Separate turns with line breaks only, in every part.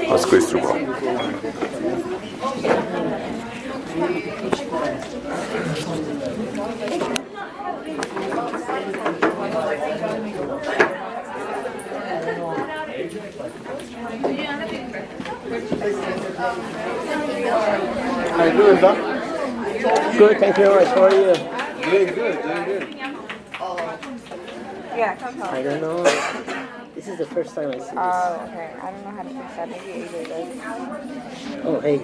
I'll squeeze through more.
How you doing, Doc?
Good, thank you very much. How are you?
Doing good, doing good.
Yeah, come home.
I don't know. This is the first time I see this.
Oh, okay. I don't know how to fix that. Maybe AJ does.
Oh, hey.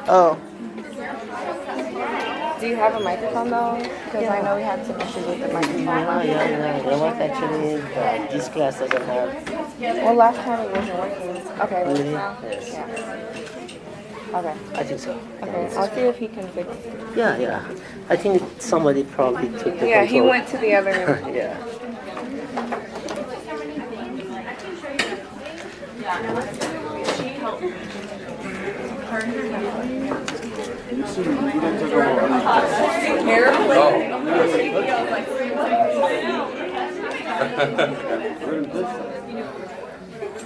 Oh. Do you have a microphone though? Because I know we had some issues with the microphone.
Yeah. You know what, actually, this class doesn't have...
Well, last time it wasn't working. Okay, works
Really?
now?
Yes.
Yeah. Okay.
I think so.
Okay, I'll see if he can fix it.
Yeah. I think somebody probably took the
Yeah, he
control.
went to the other room.
Yeah.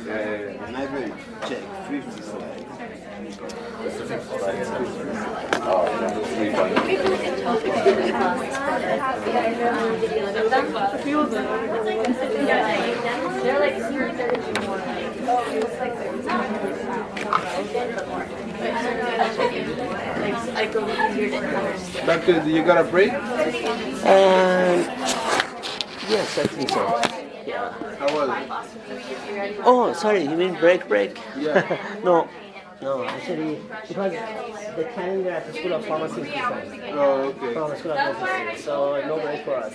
And I will check 50 slides. Doctor, do you got a break?
Yes, I think so. Yeah.
How was it?
Oh, sorry, you mean break?
Yeah.
No, actually, because the calendar at the School of Pharmacy is different.
Oh, okay.
From the School of Pharmacy, so no break for us.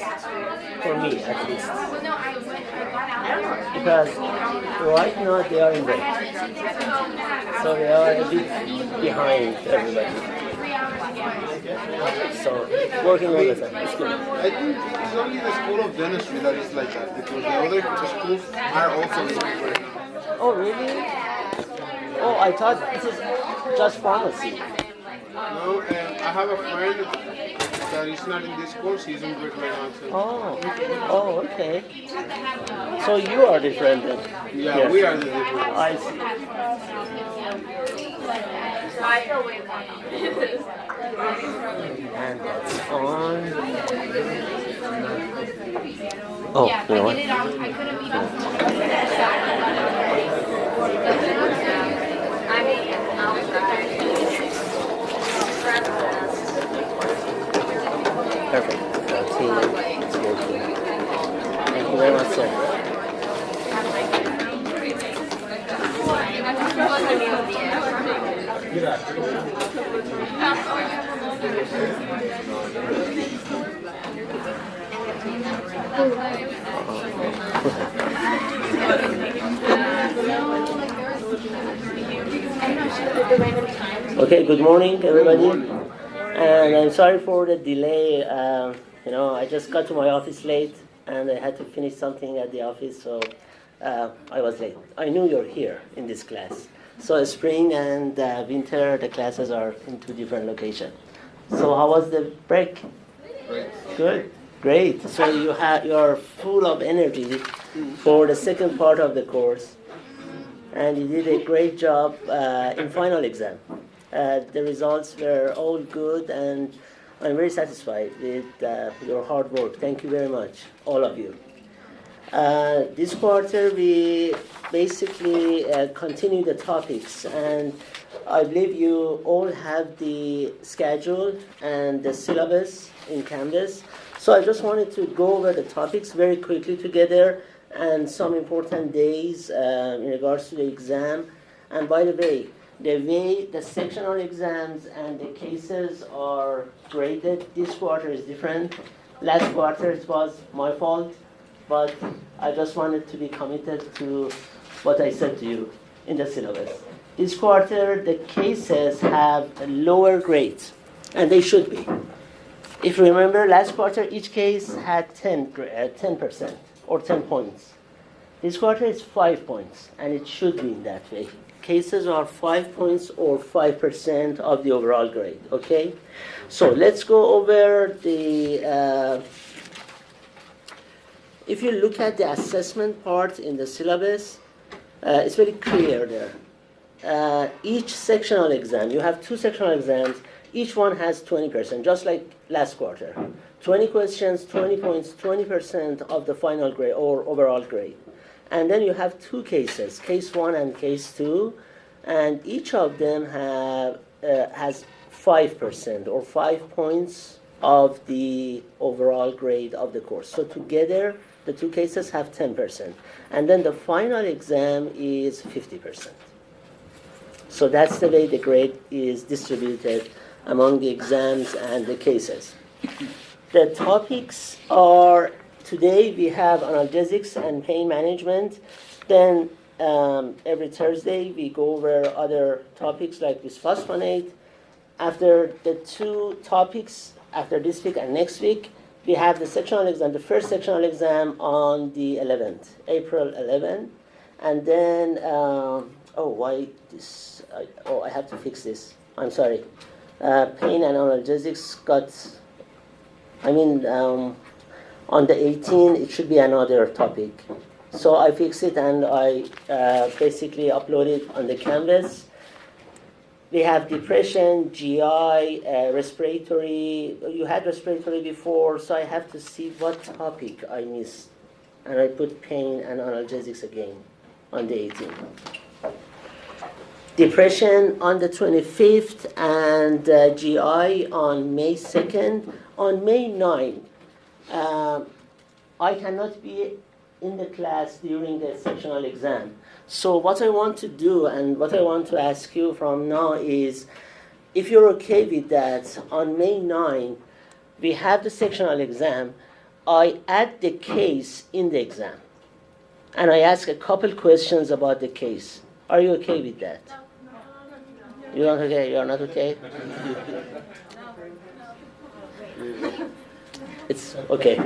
For me, at least. Because right now they are in break. So they are a bit behind everybody. So, working all the time. It's good.
I think it's only the School of Dentistry that is like that, because the other schools are also in break.
Oh, really? Oh, I thought this is just pharmacy.
No, and I have a friend that is not in this course, he's in break right now. So.
Oh, okay. So you are different then?
Yeah,
Yes.
we are the different.
I see. And that's on. Oh, you know what? Perfect. It's working. Thank you very much, sir. Okay, good morning, everybody. And I'm sorry for the delay. I just got to my office late, and I had to finish something at the office, so I was late. I knew you're here in this class. So spring and winter, the classes are in two different locations. So how was the break? Good. Great. So you're full of energy for the second part of the course, and you did a great job in final exam. The results were all good, and I'm very satisfied with your hard work. Thank you very much, all of you. This quarter, we basically continue the topics, and I believe you all have the schedule and the syllabus in Canvas. So I just wanted to go over the topics very quickly together and some important days in regards to the exam. And by the way, the sectional exams and the cases are graded. This quarter is different. Last quarter it was my fault, but I just wanted to be committed to what I said to you in the syllabus. This quarter, the cases have lower grades, and they should be. If you remember, last quarter, each case had 10% or 10 points. This quarter is 5 points, and it should be in that way. Cases are 5 points or 5% of the overall grade, okay? So let's go over the if you look at the assessment part in the syllabus, it's very clear there. Each sectional exam, you have 2 sectional exams, each one has 20%, just like last quarter. 20 questions, 20 points, 20% of the final grade or overall grade. And then you have 2 cases, case 1 and case 2, and each of them has 5% or 5 points of the overall grade of the course. So together, the 2 cases have 10%. And then the final exam is 50%. So that's the way the grade is distributed among the exams and the cases. The topics are, today we have analgesics and pain management. Then every Thursday we go over other topics like bisphosphonate. After the 2 topics, after this week and next week, we have the sectional exam, the first sectional exam on the 11th, April 11. And then, I have to fix this. I'm sorry. Pain and analgesics got, on the 18th, it should be another topic. So I fixed it and I basically upload it on the Canvas. We have depression, GI, respiratory. You had respiratory before, so I have to see what topic I missed. And I put pain and analgesics again on the 18th. Depression on the 25th and GI on May 2nd. On May 9th, I cannot be in the class during the sectional exam. So what I want to do and what I want to ask you from now is, if you're okay with that, on May 9, we have the sectional exam. I add the case in the exam. And I ask a couple questions about the case. Are you okay with that? You're not okay? You're not okay? It's okay.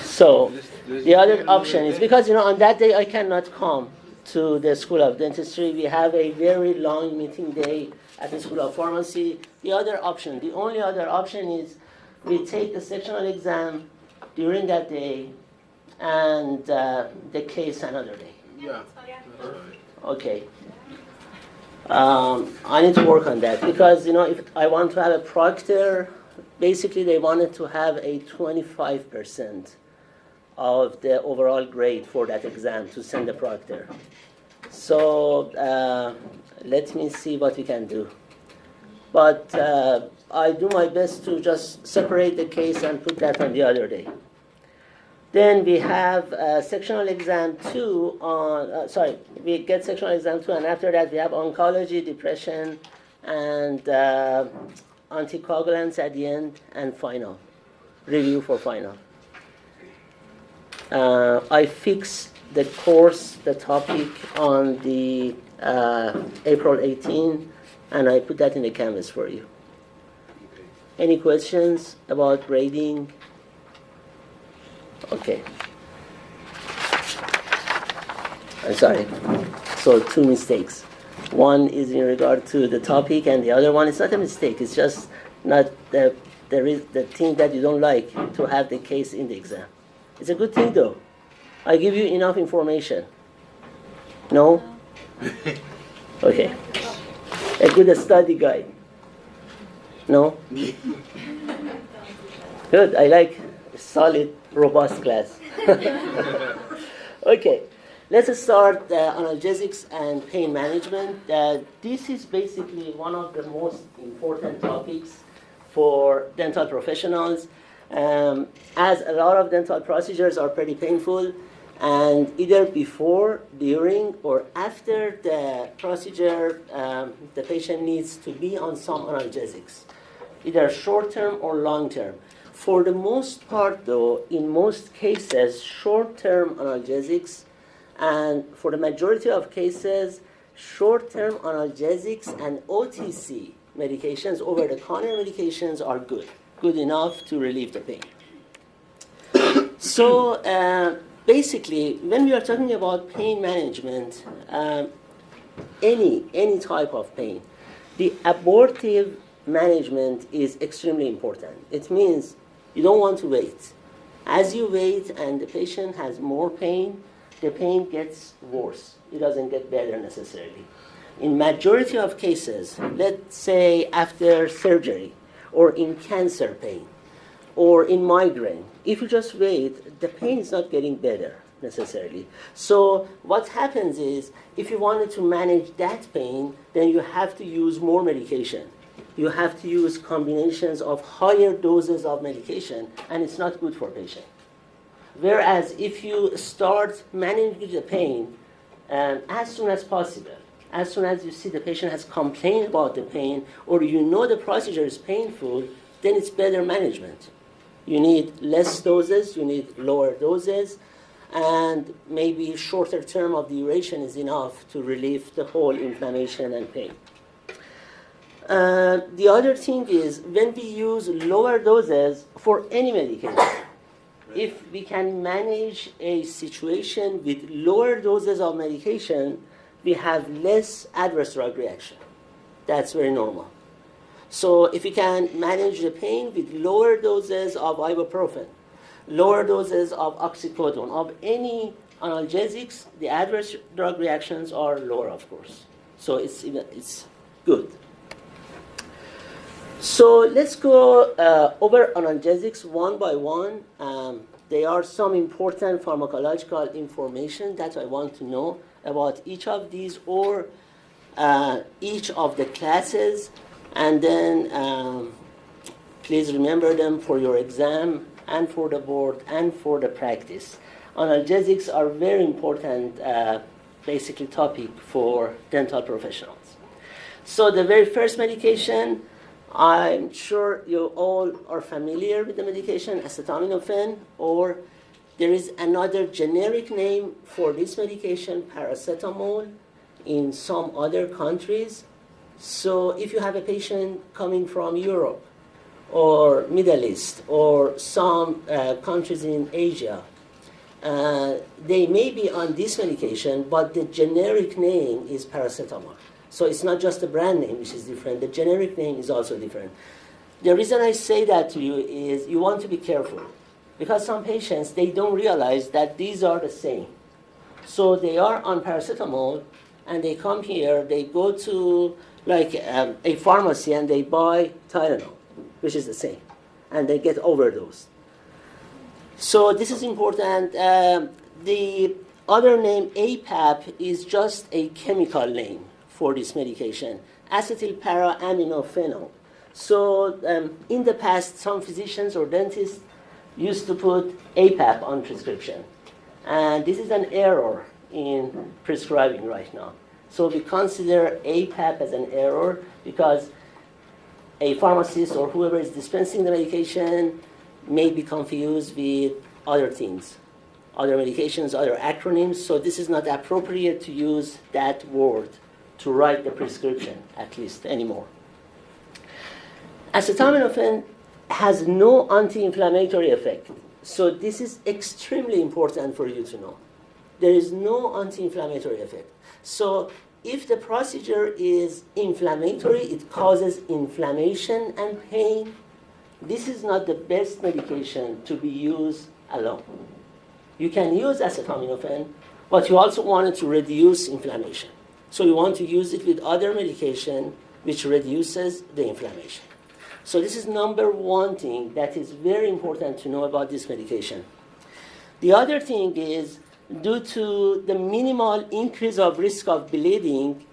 So the other option is, because on that day I cannot come to the School of Dentistry. We have a very long meeting day at the School of Pharmacy. The only other option is we take the sectional exam during that day and the case another day.
Yeah.
Okay. I need to work on that because, if I want to have a proctor, basically they wanted to have a 25% of the overall grade for that exam to send the proctor. So let me see what we can do. But I do my best to just separate the case and put that on the other day. Then we have sectional exam 2 on, we get sectional exam 2, and after that we have oncology, depression, and anticoagulants at the end, and final, review for final. I fixed the course, the topic on the April 18, and I put that in the Canvas for you. Any questions about grading? Okay. I'm sorry. So 2 mistakes. One is in regard to the topic, and the other one is not a mistake. It's just not the thing that you don't like to have the case in the exam. It's a good thing, though. I give you enough information. No? Okay. A good study guide. No? Good. I like a solid, robust class. Okay. Let's start analgesics and pain management. This is basically one of the most important topics for dental professionals, as a lot of dental procedures are pretty painful, and either before, during, or after the procedure, the patient needs to be on some analgesics, either short-term or long-term. For the most part, though, in most cases, short-term analgesics, and for the majority of cases, short-term analgesics and OTC medications, over-the-counter medications, are good enough to relieve the pain. So basically, when we are talking about pain management, any type of pain, the abortive management is extremely important. It means you don't want to wait. As you wait and the patient has more pain, the pain gets worse. It doesn't get better necessarily. In majority of cases, let's say after surgery or in cancer pain or in migraine, if you just wait, the pain is not getting better necessarily. So what happens is, if you wanted to manage that pain, then you have to use more medication. You have to use combinations of higher doses of medication, and it's not good for patient. Whereas if you start managing the pain as soon as possible, as soon as you see the patient has complained about the pain, or you know the procedure is painful, then it's better management. You need less doses, you need lower doses, and maybe shorter term of duration is enough to relieve the whole inflammation and pain. The other thing is, when we use lower doses for any medication, if we can manage a situation with lower doses of medication, we have less adverse drug reaction. That's very normal. So if we can manage the pain with lower doses of ibuprofen, lower doses of oxycodone, of any analgesics, the adverse drug reactions are lower, of course. So it's good. So let's go over analgesics one by one. There are some important pharmacological information that I want to know about each of these, or each of the classes, and then please remember them for your exam and for the board and for the practice. Analgesics are very important basically topic for dental professionals. So the very first medication, I'm sure you all are familiar with the medication acetaminophen, or there is another generic name for this medication, paracetamol, in some other countries. So if you have a patient coming from Europe or Middle East or some countries in Asia, they may be on this medication, but the generic name is paracetamol. So it's not just the brand name which is different, the generic name is also different. The reason I say that to you is you want to be careful, because some patients, they don't realize that these are the same. So they are on paracetamol, and they come here, they go to like a pharmacy and they buy Tylenol, which is the same, and they get overdosed. So this is important. The other name, APAP, is just a chemical name for this medication, acetyl-para-aminophenol. So in the past, some physicians or dentists used to put APAP on prescription. And this is an error in prescribing right now. So we consider APAP as an error because a pharmacist or whoever is dispensing the medication may be confused with other things, other medications, other acronyms. So this is not appropriate to use that word to write the prescription, at least anymore. Acetaminophen has no anti-inflammatory effect. So this is extremely important for you to know. There is no anti-inflammatory effect. So if the procedure is inflammatory, it causes inflammation and pain, this is not the best medication to be used alone. You can use acetaminophen, but you also want it to reduce inflammation. So you want to use it with other medication which reduces the inflammation. So this is number one thing that is very important to know about this medication. The other thing is, due to the minimal increase of risk of bleeding,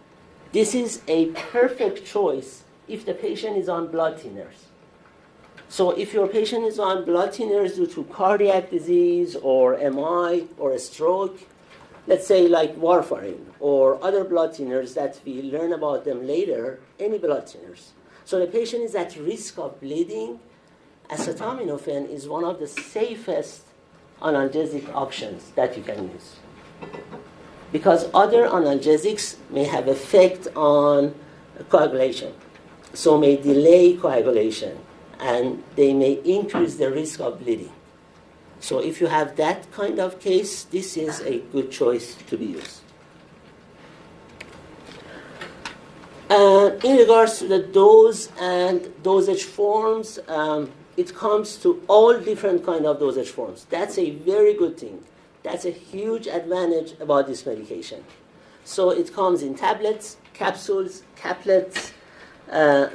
this is a perfect choice if the patient is on blood thinners. So if your patient is on blood thinners due to cardiac disease or MI or a stroke, let's say like warfarin or other blood thinners that we learn about them later, any blood thinners. So the patient is at risk of bleeding. Acetaminophen is one of the safest analgesic options that you can use, because other analgesics may have effect on coagulation, so may delay coagulation, and they may increase the risk of bleeding. So if you have that kind of case, this is a good choice to be used. In regards to the dose and dosage forms, it comes to all different kind of dosage forms. That's a very good thing. That's a huge advantage about this medication. So it comes in tablets, capsules, caplets,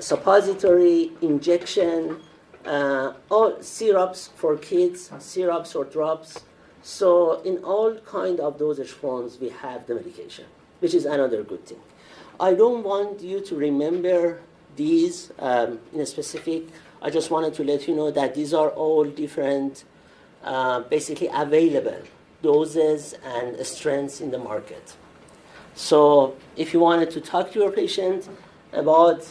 suppository, injection, all syrups for kids, syrups or drops. So in all kind of dosage forms, we have the medication, which is another good thing. I don't want you to remember these in a specific. I just wanted to let you know that these are all different, basically available doses and strengths in the market. So if you wanted to talk to your patient about,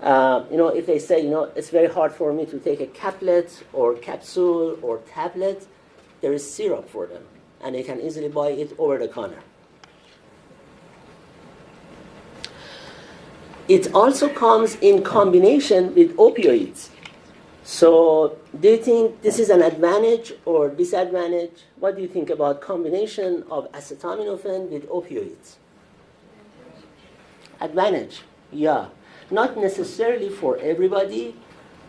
if they say, it's very hard for me to take a caplet or capsule or tablet, there is syrup for them, and they can easily buy it over the counter. It also comes in combination with opioids. So do you think this is an advantage or disadvantage? What do you think about combination of acetaminophen with opioids? Advantage, yeah. Not necessarily for everybody,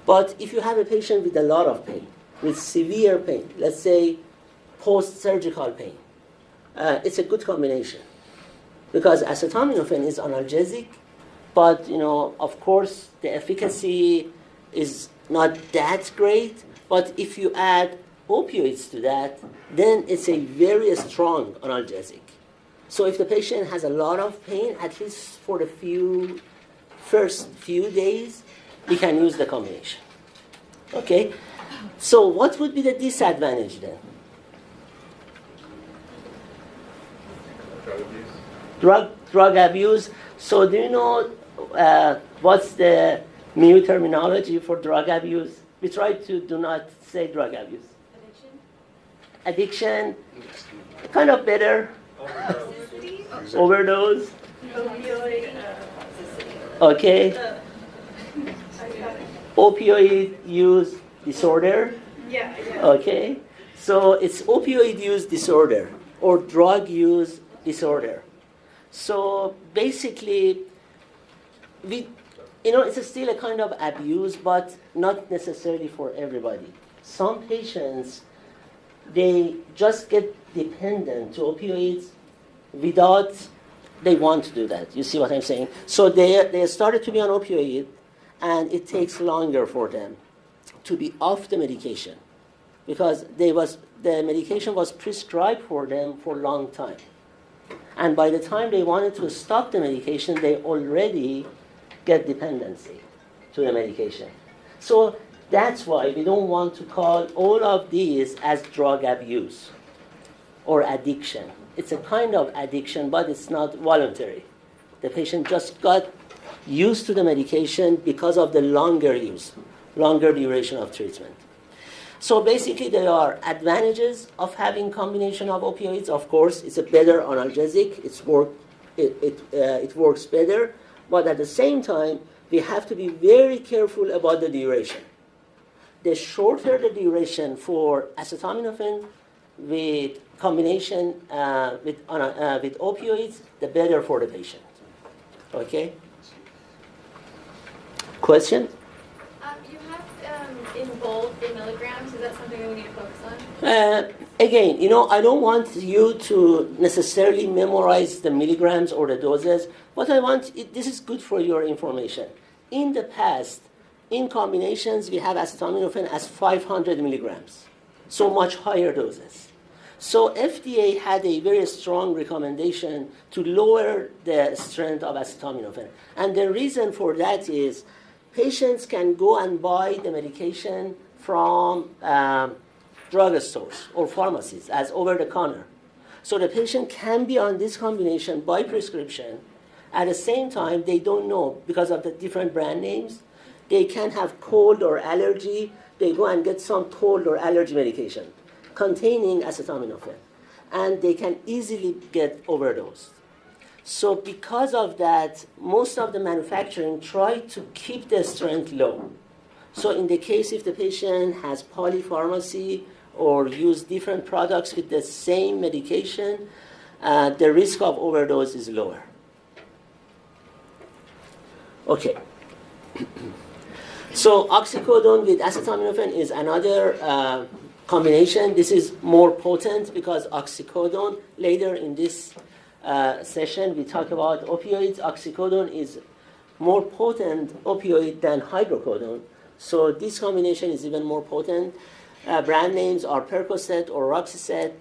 but if you have a patient with a lot of pain, with severe pain, let's say post-surgical pain, it's a good combination. Because acetaminophen is analgesic, but, of course, the efficacy is not that great. But if you add opioids to that, then it's a very strong analgesic. So if the patient has a lot of pain, at least for the first few days, we can use the combination. Okay? So what would be the disadvantage then? Drug abuse. So do you know what's the new terminology for drug abuse? We try to do not say drug abuse. Addiction. Kind of better. Overdose. Okay. Opioid use disorder. Okay. So it's opioid use disorder or drug use disorder. So basically, it's still a kind of abuse, but not necessarily for everybody. Some patients, they just get dependent to opioids without they want to do that. You see what I'm saying? So they started to be on opioid, and it takes longer for them to be off the medication because the medication was prescribed for them for a long time. And by the time they wanted to stop the medication, they already get dependency to the medication. So that's why we don't want to call all of these as drug abuse or addiction. It's a kind of addiction, but it's not voluntary. The patient just got used to the medication because of the longer use, longer duration of treatment. So basically, there are advantages of having combination of opioids. Of course, it's a better analgesic. It works better. But at the same time, we have to be very careful about the duration. The shorter the duration for acetaminophen with combination with opioids, the better for the patient. Okay? Question?
You have in bold the milligrams. Is that something that we need to focus on?
Again, I don't want you to necessarily memorize the milligrams or the doses. What I want, this is good for your information. In the past, in combinations, we have acetaminophen as 500 milligrams, so much higher doses. So FDA had a very strong recommendation to lower the strength of acetaminophen. And the reason for that is patients can go and buy the medication from drugstores or pharmacies as over-the-counter. So the patient can be on this combination by prescription. At the same time, they don't know, because of the different brand names, they can have cold or allergy. They go and get some cold or allergy medication containing acetaminophen, and they can easily get overdosed. So because of that, most of the manufacturing try to keep the strength low. So in the case if the patient has polypharmacy or use different products with the same medication, the risk of overdose is lower. Okay. So oxycodone with acetaminophen is another combination. This is more potent because oxycodone, later in this session we talk about opioids. Oxycodone is more potent opioid than hydrocodone. So this combination is even more potent. Brand names are Percocet or Roxicet.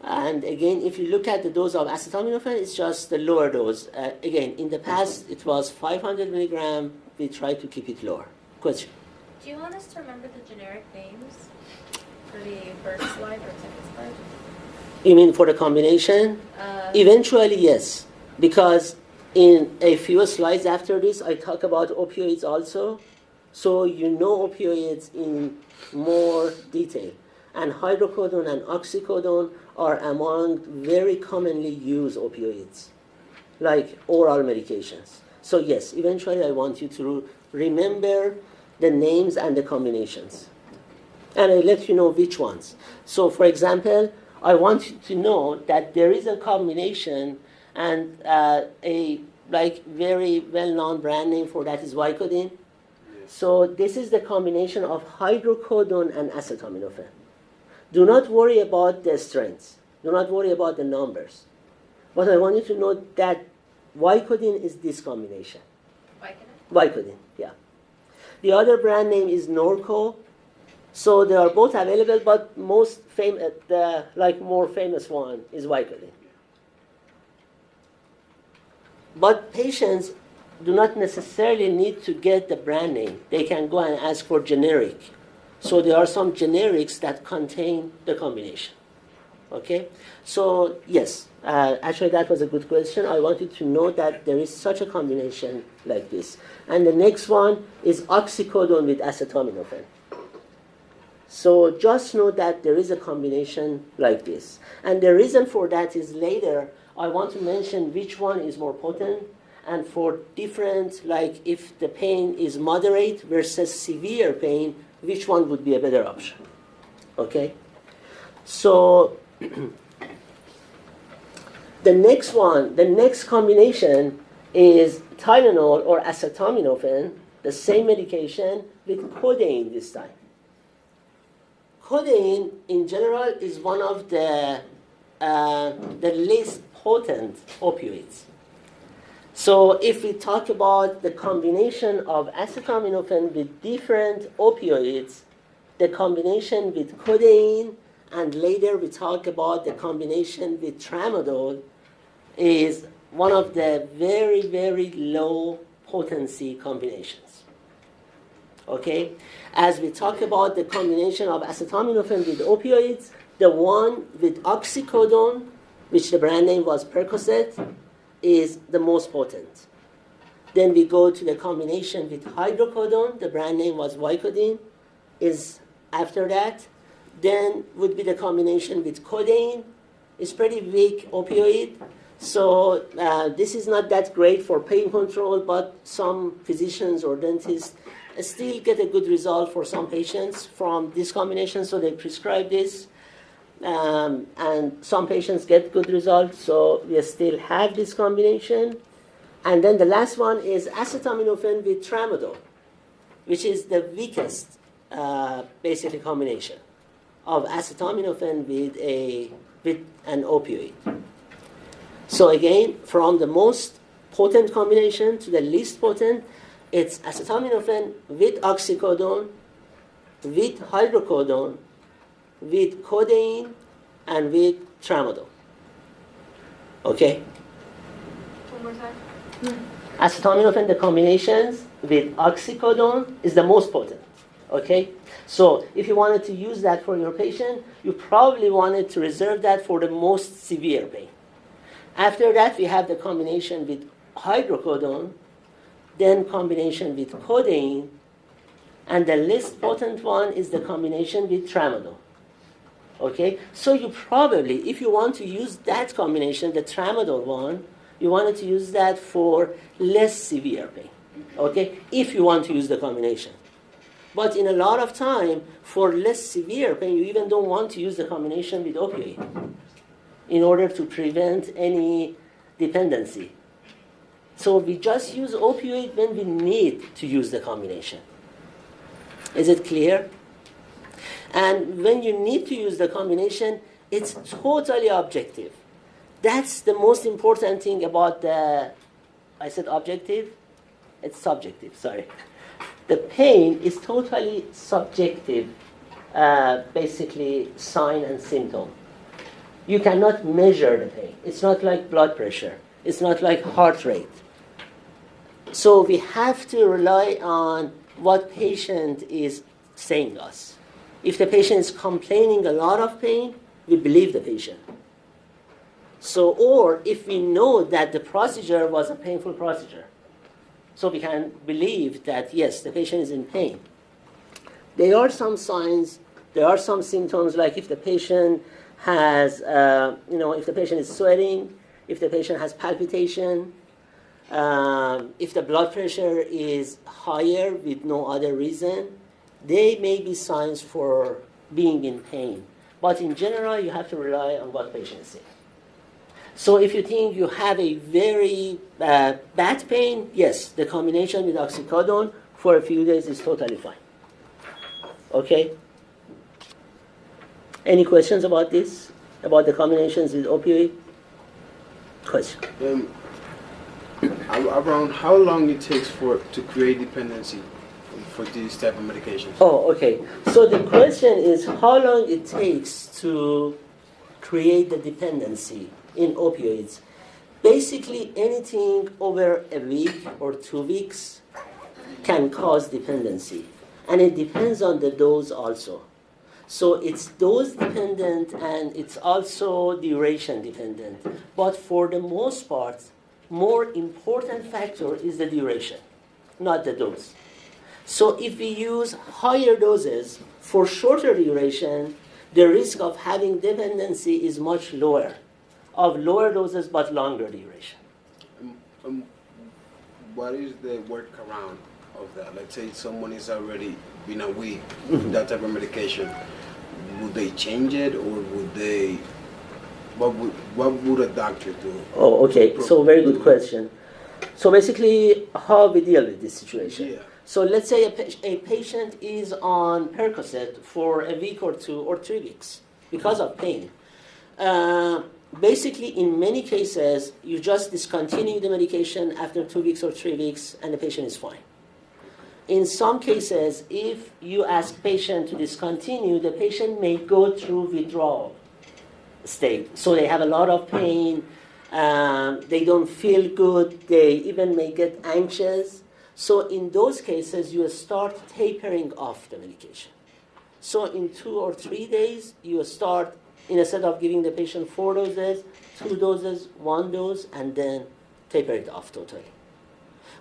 And again, if you look at the dose of acetaminophen, it's just the lower dose. Again, in the past, it was 500 milligram. We try to keep it lower. Question?
Do you want us to remember the generic names for the first slide or second slide?
You mean for the combination? Eventually, yes. Because in a few slides after this, I talk about opioids also. So you know opioids in more detail. And hydrocodone and oxycodone are among very commonly used opioids, like oral medications. So yes, eventually I want you to remember the names and the combinations. And I'll let you know which ones. So for example, I want you to know that there is a combination, and a very well-known brand name for that is Vicodin. So this is the combination of hydrocodone and acetaminophen. Do not worry about the strengths. Do not worry about the numbers. But I want you to know that Vicodin is this combination. Vicodin, yeah. The other brand name is Norco. So they are both available, but more famous one is Vicodin. But patients do not necessarily need to get the brand name. They can go and ask for generic. So there are some generics that contain the combination. Okay? So yes, actually that was a good question. I wanted to know that there is such a combination like this. And the next one is oxycodone with acetaminophen. So just know that there is a combination like this. And the reason for that is later I want to mention which one is more potent, and for different, like if the pain is moderate versus severe pain, which one would be a better option. Okay? So the next combination is Tylenol or acetaminophen, the same medication with codeine this time. Codeine, in general, is one of the least potent opioids. So if we talk about the combination of acetaminophen with different opioids, the combination with codeine, and later we talk about the combination with tramadol, is one of the very, very low potency combinations. Okay? As we talk about the combination of acetaminophen with opioids, the one with oxycodone, which the brand name was Percocet, is the most potent. Then we go to the combination with hydrocodone, the brand name was Vicodin, is after that. Then would be the combination with codeine, it's pretty weak opioid. So this is not that great for pain control, but some physicians or dentists still get a good result for some patients from this combination, so they prescribe this. And some patients get good results, so we still have this combination. And then the last one is acetaminophen with tramadol, which is the weakest, basically, combination of acetaminophen with an opioid. So again, from the most potent combination to the least potent, it's acetaminophen with oxycodone, with hydrocodone, with codeine, and with tramadol. Okay?
One more time.
Acetaminophen, the combinations with oxycodone is the most potent. Okay? So if you wanted to use that for your patient, you probably wanted to reserve that for the most severe pain. After that, we have the combination with hydrocodone, then combination with codeine, and the least potent one is the combination with tramadol. Okay? So you probably, if you want to use that combination, the tramadol one, you wanted to use that for less severe pain. Okay? If you want to use the combination. But in a lot of time, for less severe pain, you even don't want to use the combination with opioid in order to prevent any dependency. So we just use opioid when we need to use the combination. Is it clear? And when you need to use the combination, it's totally objective. That's the most important thing about I said objective? It's subjective, sorry. The pain is totally subjective, basically sign and symptom. You cannot measure the pain. It's not like blood pressure. It's not like heart rate. So we have to rely on what patient is saying us. If the patient is complaining a lot of pain, we believe the patient. So, or if we know that the procedure was a painful procedure, so we can believe that, yes, the patient is in pain. There are some signs, there are some symptoms, like if the patient has, if the patient is sweating, if the patient has palpitation, if the blood pressure is higher with no other reason, they may be signs for being in pain. But in general, you have to rely on what patient is saying. So if you think you have a very bad pain, yes, the combination with oxycodone for a few days is totally fine. Okay? Any questions about this? About the combinations with opioid? Question?
Around how long it takes to create dependency for these type of medications?
Oh, okay. So the question is how long it takes to create the dependency in opioids. Basically, anything over a week or 2 weeks can cause dependency. And it depends on the dose also. So it's dose dependent and it's also duration dependent. But for the most part, more important factor is the duration, not the dose. So if we use higher doses for shorter duration, the risk of having dependency is much lower. Of lower doses but longer duration.
What is the workaround of that? Let's say someone is already been a week with that type of medication. Would they change it, or would they? What would a doctor do?
Oh, okay. So very good question. So basically, how we deal with this situation?
Yeah.
So let's say a patient is on Percocet for a week or 2 or 3 weeks because of pain. Basically, in many cases, you just discontinue the medication after 2 weeks or 3 weeks, and the patient is fine. In some cases, if you ask patient to discontinue, the patient may go through withdrawal state. So they have a lot of pain, they don't feel good, they even may get anxious. So in those cases, you start tapering off the medication. So in 2 or 3 days, you start, instead of giving the patient 4 doses, 2 doses, 1 dose, and then taper it off totally.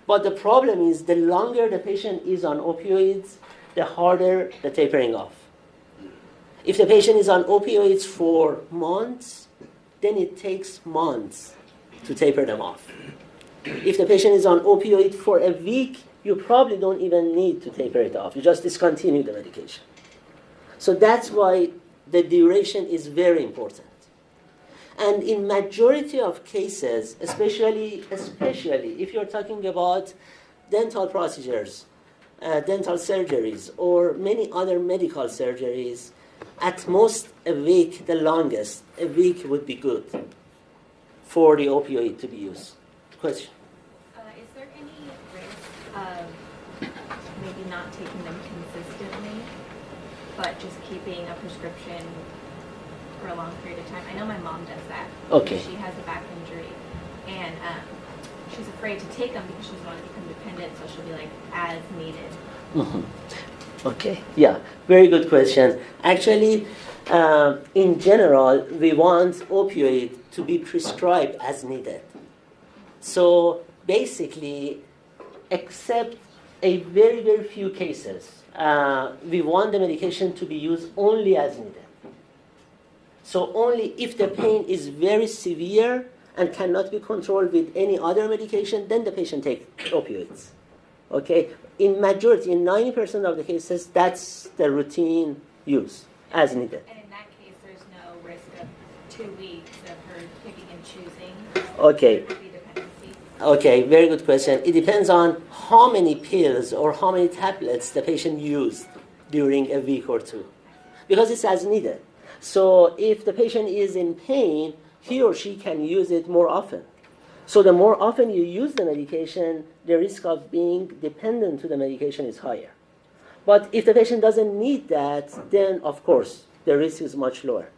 But the problem is, the longer the patient is on opioids, the harder the tapering off. If the patient is on opioids for months, then it takes months to taper them off. If the patient is on opioid for a week, you probably don't even need to taper it off. You just discontinue the medication. So that's why the duration is very important. And in majority of cases, especially if you're talking about dental procedures, dental surgeries, or many other medical surgeries, at most a week, the longest, a week would be good for the opioid to be used. Question?
Is there any risk of maybe not taking them consistently, but just keeping a prescription for a long period of time? I know my mom does that.
Okay.
She has a back injury, and she's afraid to take them because she doesn't want to become dependent, so she'll be like, as needed.
Mm-hmm. Okay, yeah, very good question. Actually, in general, we want opioid to be prescribed as needed. So basically, except a very, very few cases, we want the medication to be used only as needed. So only if the pain is very severe and cannot be controlled with any other medication, then the patient takes opioids. Okay? In majority, in 90% of the cases, that's the routine use as needed.
And in that case, there's no risk of 2 weeks of her picking and choosing.
Okay.
Dependency.
Okay, very good question. It depends on how many pills or how many tablets the patient used during a week or two because it's as needed. So if the patient is in pain, he or she can use it more often. So the more often you use the medication, the risk of being dependent to the medication is higher. But if the patient doesn't need that, then of course the risk is much lower.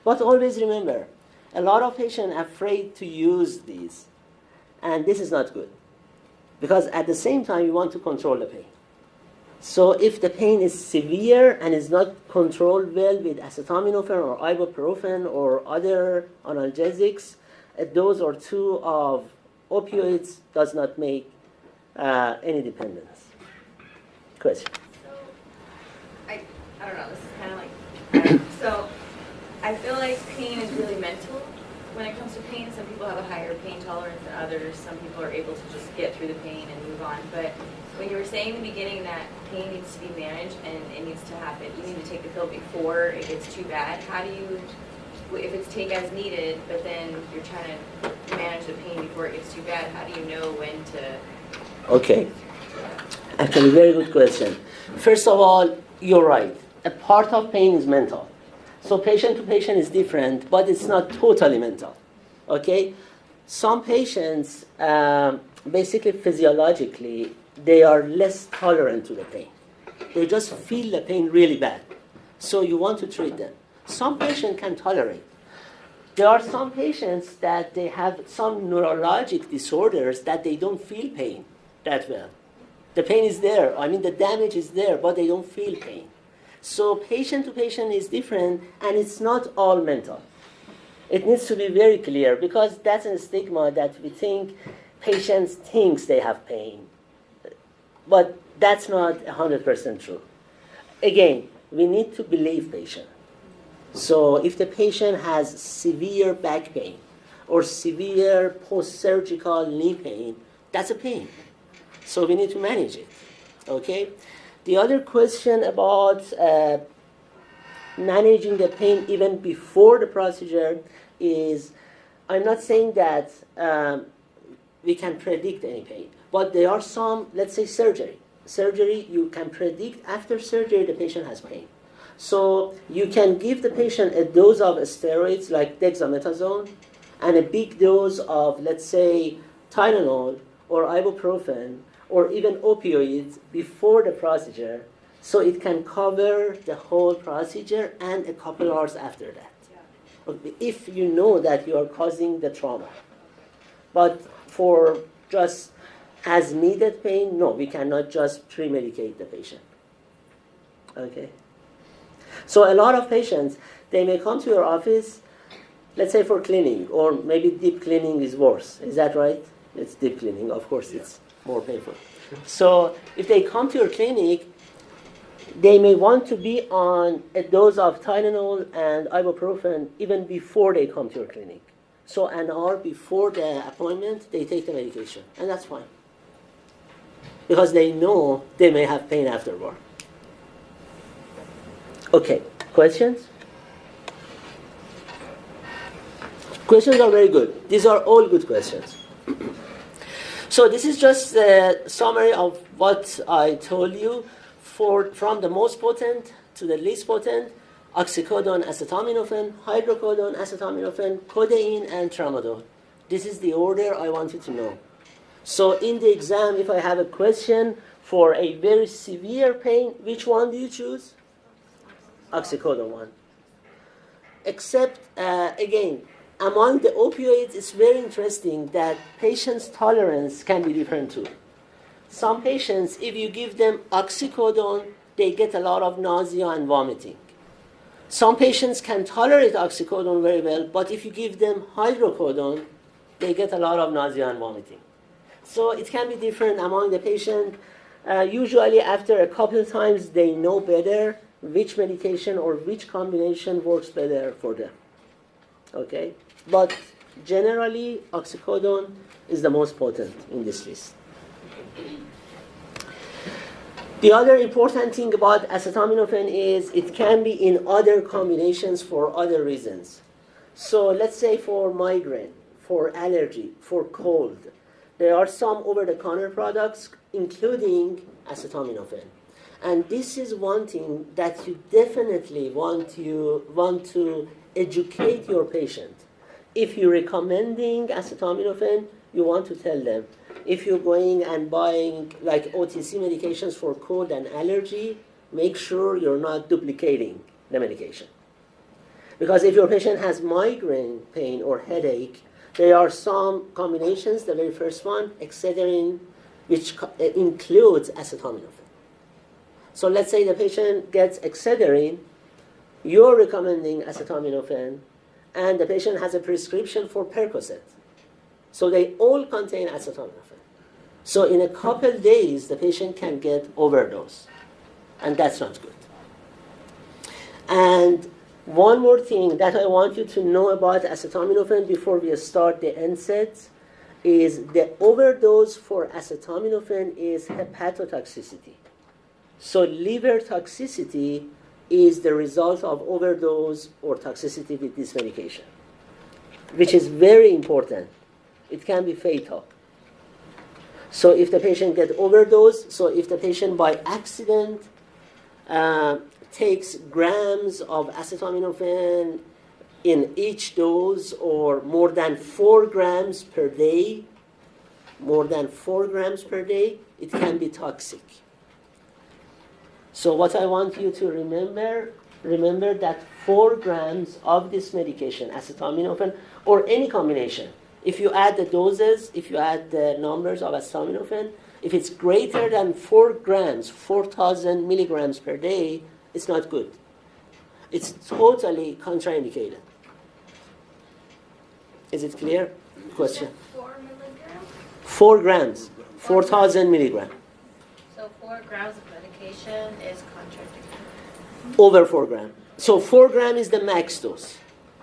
But always remember, a lot of patients are afraid to use these, and this is not good. Because at the same time, you want to control the pain. So if the pain is severe and is not controlled well with acetaminophen or ibuprofen or other analgesics, a dose or two of opioids does not make any dependence. Question?
So, I don't know, this is kind of like, so I feel like pain is really mental. When it comes to pain, some people have a higher pain tolerance than others. Some people are able to just get through the pain and move on. But when you were saying in the beginning that pain needs to be managed and it needs to happen, you need to take the pill before it gets too bad. How do you, if it's take as needed, but then you're trying to manage the pain before it gets too bad, how do you know when to?
Okay. Actually, very good question. First of all, you're right. A part of pain is mental. So patient to patient is different, but it's not totally mental. Okay? Some patients, basically physiologically, they are less tolerant to the pain. They just feel the pain really bad. So you want to treat them. Some patients can tolerate. There are some patients that they have some neurologic disorders that they don't feel pain that well. The pain is there. I mean, the damage is there, but they don't feel pain. So patient to patient is different, and it's not all mental. It needs to be very clear, because that's a stigma that we think patients think they have pain. But that's not 100% true. Again, we need to believe patient. So if the patient has severe back pain or severe post-surgical knee pain, that's a pain. So we need to manage it. Okay? The other question about managing the pain even before the procedure is, I'm not saying that we can predict any pain, but there are some, let's say surgery. Surgery, you can predict after surgery the patient has pain. So you can give the patient a dose of steroids like dexamethasone and a big dose of, let's say, Tylenol or ibuprofen or even opioids before the procedure, so it can cover the whole procedure and a couple hours after that. Okay, if you know that you are causing the trauma. But for just as needed pain, no, we cannot just pre-medicate the patient. Okay? So a lot of patients, they may come to your office, let's say for cleaning, or maybe deep cleaning is worse. Is that right? It's deep cleaning, of course, it's more painful. So if they come to your clinic, they may want to be on a dose of Tylenol and ibuprofen even before they come to your clinic. So an hour before the appointment, they take the medication, and that's fine. Because they know they may have pain afterward. Okay, questions? Questions are very good. These are all good questions. So this is just a summary of what I told you. From the most potent to the least potent: Oxycodone-acetaminophen, hydrocodone-acetaminophen, Codeine, and Tramadol. This is the order I want you to know. So in the exam, if I have a question for a very severe pain, which one do you choose? Oxycodone one. Except, again, among the opioids, it's very interesting that patients' tolerance can be different too. Some patients, if you give them oxycodone, they get a lot of nausea and vomiting. Some patients can tolerate oxycodone very well, but if you give them hydrocodone, they get a lot of nausea and vomiting. So it can be different among the patient. Usually after a couple of times, they know better which medication or which combination works better for them. Okay? But generally, oxycodone is the most potent in this list. The other important thing about acetaminophen is it can be in other combinations for other reasons. So let's say for migraine, for allergy, for cold, there are some over-the-counter products including acetaminophen. And this is one thing that you definitely want to educate your patient. If you're recommending acetaminophen, you want to tell them. If you're going and buying like OTC medications for cold and allergy, make sure you're not duplicating the medication. Because if your patient has migraine pain or headache, there are some combinations. The very first one, Excedrin, which includes acetaminophen. So let's say the patient gets Excedrin, you're recommending acetaminophen, and the patient has a prescription for Percocet. So they all contain acetaminophen. So in a couple days, the patient can get overdose. And that's not good. And one more thing that I want you to know about acetaminophen before we start the NSAIDs is the overdose for acetaminophen is hepatotoxicity. So liver toxicity is the result of overdose or toxicity with this medication, which is very important. It can be fatal. So if the patient gets overdose, so if the patient by accident takes grams of acetaminophen in each dose or more than 4 grams per day, it can be toxic. So what I want you to remember that 4 grams of this medication, acetaminophen, or any combination, if you add the doses, if you add the numbers of acetaminophen, if it's greater than 4 grams, 4,000 milligrams per day, it's not good. It's totally contraindicated. Is it clear? Question.
4 milligrams?
4 grams, 4,000 milligrams.
So 4 grams of medication is contraindicated.
Over 4 grams. So 4 grams is the max dose.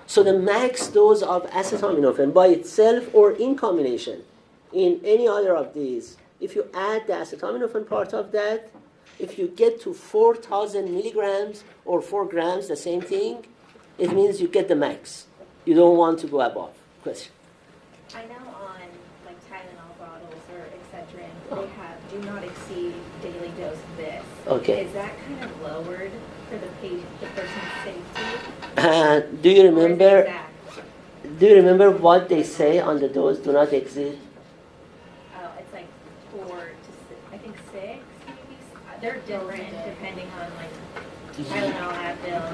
So the max dose of acetaminophen by itself or in combination in any other of these, if you add the acetaminophen part of that, if you get to 4,000 milligrams or 4 grams, the same thing, it means you get the max. You don't want to go above. Question.
I know on like Tylenol bottles or Excedrin, they have do not exceed daily dose of this.
Okay.
Is that kind of lowered for the patient, the person's safety?
Do you
Or is it
remember?
exact?
Do you remember what they say on the dose? Do not exceed.
Oh, it's like 4 to 6, I think 6 maybe. They're different depending on like Tylenol, Advil,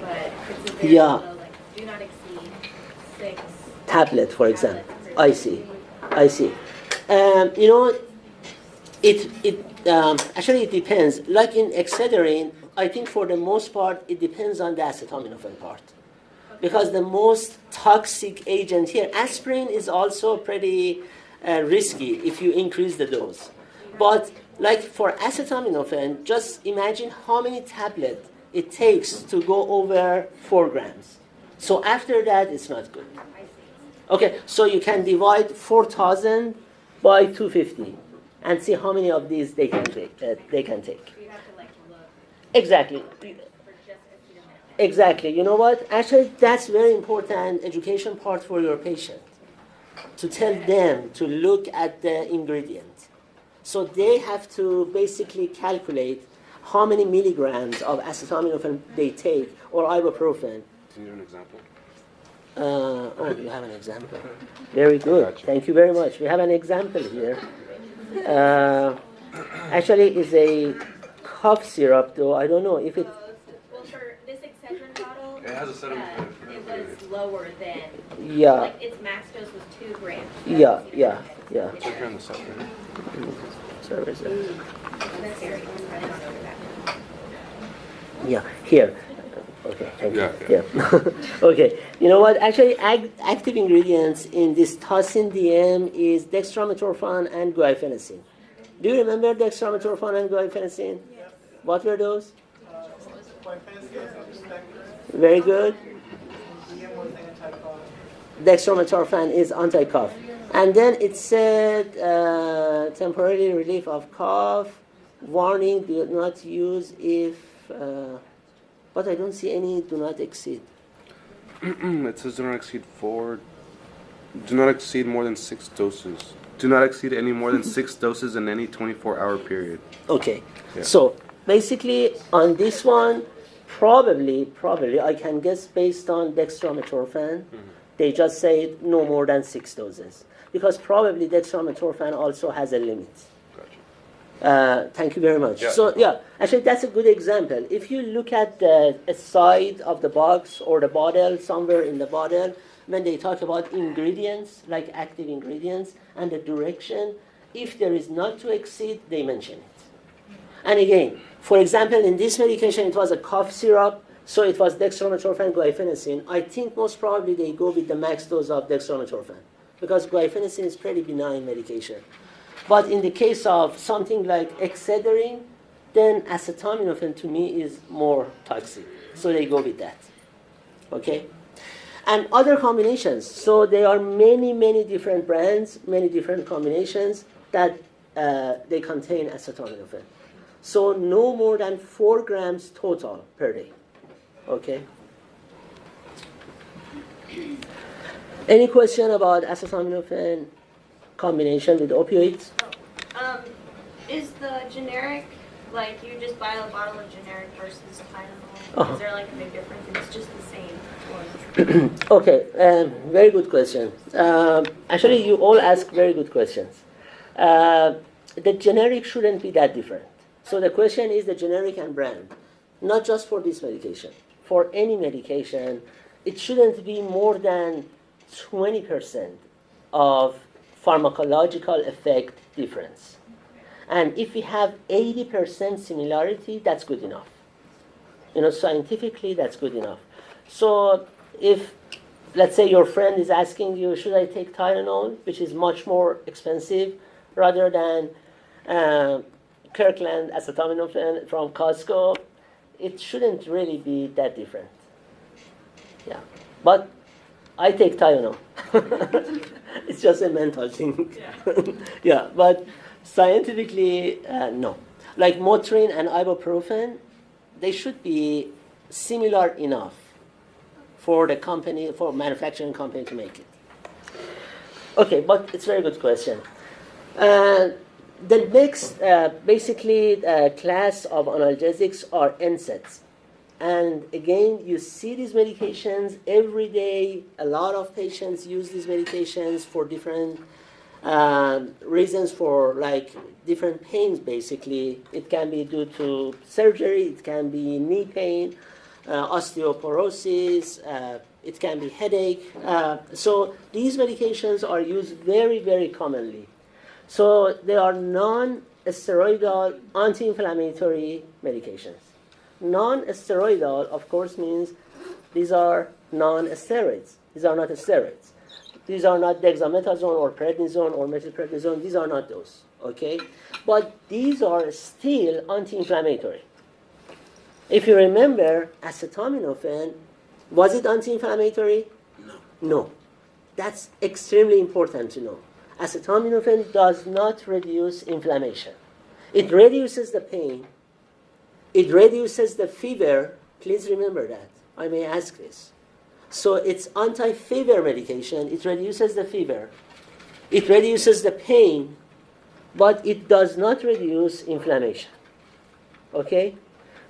but it's a very
Yeah.
low, like do not exceed 6
Tablet, for example.
tablets per
I
day.
see. Actually it depends. Like in Excedrin, I think for the most part it depends on the acetaminophen part. Because the most toxic agent here, aspirin is also pretty risky if you increase the dose. But like for acetaminophen, just imagine how many tablets it takes to go over 4 grams. So after that, it's not good. Okay, so you can divide 4,000 by 250 and see how many of these they can take.
You have to like look
Exactly.
for just acetaminophen.
Exactly. You know what? Actually, that's very important education part for your patient. To tell them to look at the ingredient. So they have to basically calculate how many milligrams of acetaminophen they take or ibuprofen.
Can you give an example?
You have an example. Very good.
Gotcha.
Thank you very much. We have an example here. Actually, it's a cough syrup, though. I don't know if it.
Well, for this Excedrin bottle,
It has a set of-
it was lower than,
Yeah.
like its max dose was 2 grams.
Yeah.
Check here on the side. Right?
Sorry, sir.
That's very, I don't know that.
Yeah. Here. Okay. Thank you.
Yeah.
Okay. You know what? Actually, active ingredients in this Tocin DM is dextromethorphan and guaifenesin. Do you remember dextromethorphan and guaifenesin? Yes. What were those? Very good. Dextromethorphan is anti-cough. And then it said temporary relief of cough. Warning, do not use if... but I don't see any do not exceed.
It says do not exceed 4. Do not exceed more than 6 doses. Do not exceed any more than 6 doses in any 24-hour period.
Okay.
Yeah.
So Basically, on this one, probably, I can guess based on dextromethorphan, they just say no more than 6 doses. Because probably dextromethorphan also has a limit. Thank you very much.
Yeah.
So, yeah, actually that's a good example. If you look at the side of the box or the bottle, somewhere in the bottle, when they talk about ingredients, like active ingredients, and the direction, if there is not to exceed, they mention it. And again, for example, in this medication, it was a cough syrup, so it was dextromethorphan, guaifenesin. I think most probably they go with the max dose of dextromethorphan, because guaifenesin is pretty benign medication. But in the case of something like Excedrin, then acetaminophen to me is more toxic. So they go with that. Okay? And other combinations. So there are many different brands, many different combinations that they contain acetaminophen. So no more than 4 grams total per day. Okay? Any question about acetaminophen combination with opioids?
Is the generic, like you just buy a bottle of generic versus Tylenol? Is there like a big difference? It's just the same.
Okay, very good question. Actually, you all ask very good questions. The generic shouldn't be that different. So the question is the generic and brand, not just for this medication. For any medication, it shouldn't be more than 20% of pharmacological effect difference. And if we have 80% similarity, that's good enough. Scientifically, that's good enough. So if, let's say your friend is asking you, should I take Tylenol, which is much more expensive, rather than Kirkland acetaminophen from Costco, it shouldn't really be that different. Yeah. But I take Tylenol. It's just a mental thing. Yeah, but scientifically, no. Like Motrin and ibuprofen, they should be similar enough for the company, for manufacturing company to make it. Okay, but it's a very good question. The next, class of analgesics are NSAIDs. And again, you see these medications every day. A lot of patients use these medications for different reasons, for like different pains, basically. It can be due to surgery, it can be knee pain, osteoporosis, it can be headache. So these medications are used very commonly. So they are non-steroidal anti-inflammatory medications. Non-steroidal, of course, means these are non-steroids. These are not steroids. These are not dexamethasone or prednisone or methylprednisone. These are not those, okay? But these are still anti-inflammatory. If you remember, acetaminophen, was it anti-inflammatory? No. That's extremely important to know. Acetaminophen does not reduce inflammation. It reduces the pain. It reduces the fever. Please remember that. I may ask this. So it's anti-fever medication. It reduces the fever. It reduces the pain, but it does not reduce inflammation. Okay?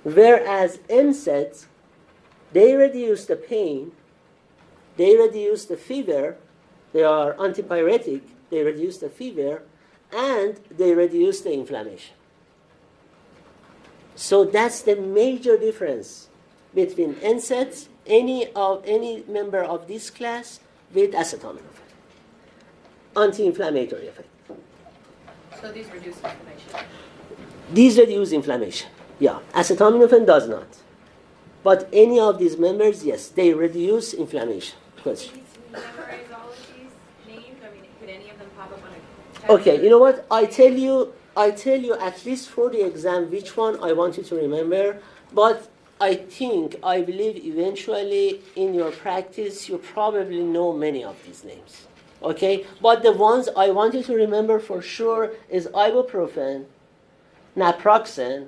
Whereas NSAIDs, they reduce the pain, they reduce the fever, they are antipyretic, they reduce the fever, and they reduce the inflammation. So that's the major difference between NSAIDs, any member of this class, with acetaminophen. Anti-inflammatory effect.
So these reduce inflammation.
These reduce inflammation. Yeah, acetaminophen does not. But any of these members, yes, they reduce inflammation. Question.
Can you memorize all of these names? I mean, could any of them pop up on a test?
Okay, you know what? I tell you at least for the exam which one I want you to remember, but I believe eventually in your practice you probably know many of these names. Okay? But the ones I want you to remember for sure is ibuprofen, naproxen,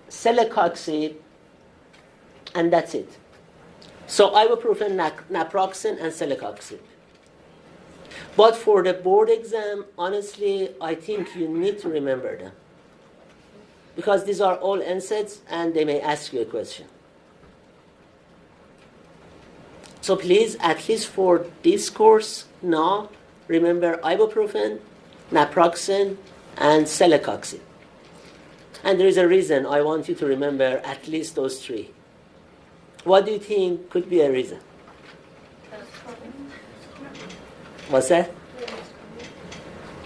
celecoxib, and that's it. So ibuprofen, naproxen, and celecoxib. But for the board exam, honestly, I think you need to remember them. because these are all NSAIDs and they may ask you a question. So please, at least for this course now, remember ibuprofen, naproxen, and celecoxib. And there is a reason I want you to remember at least those three. What do you think could be a reason? What's that?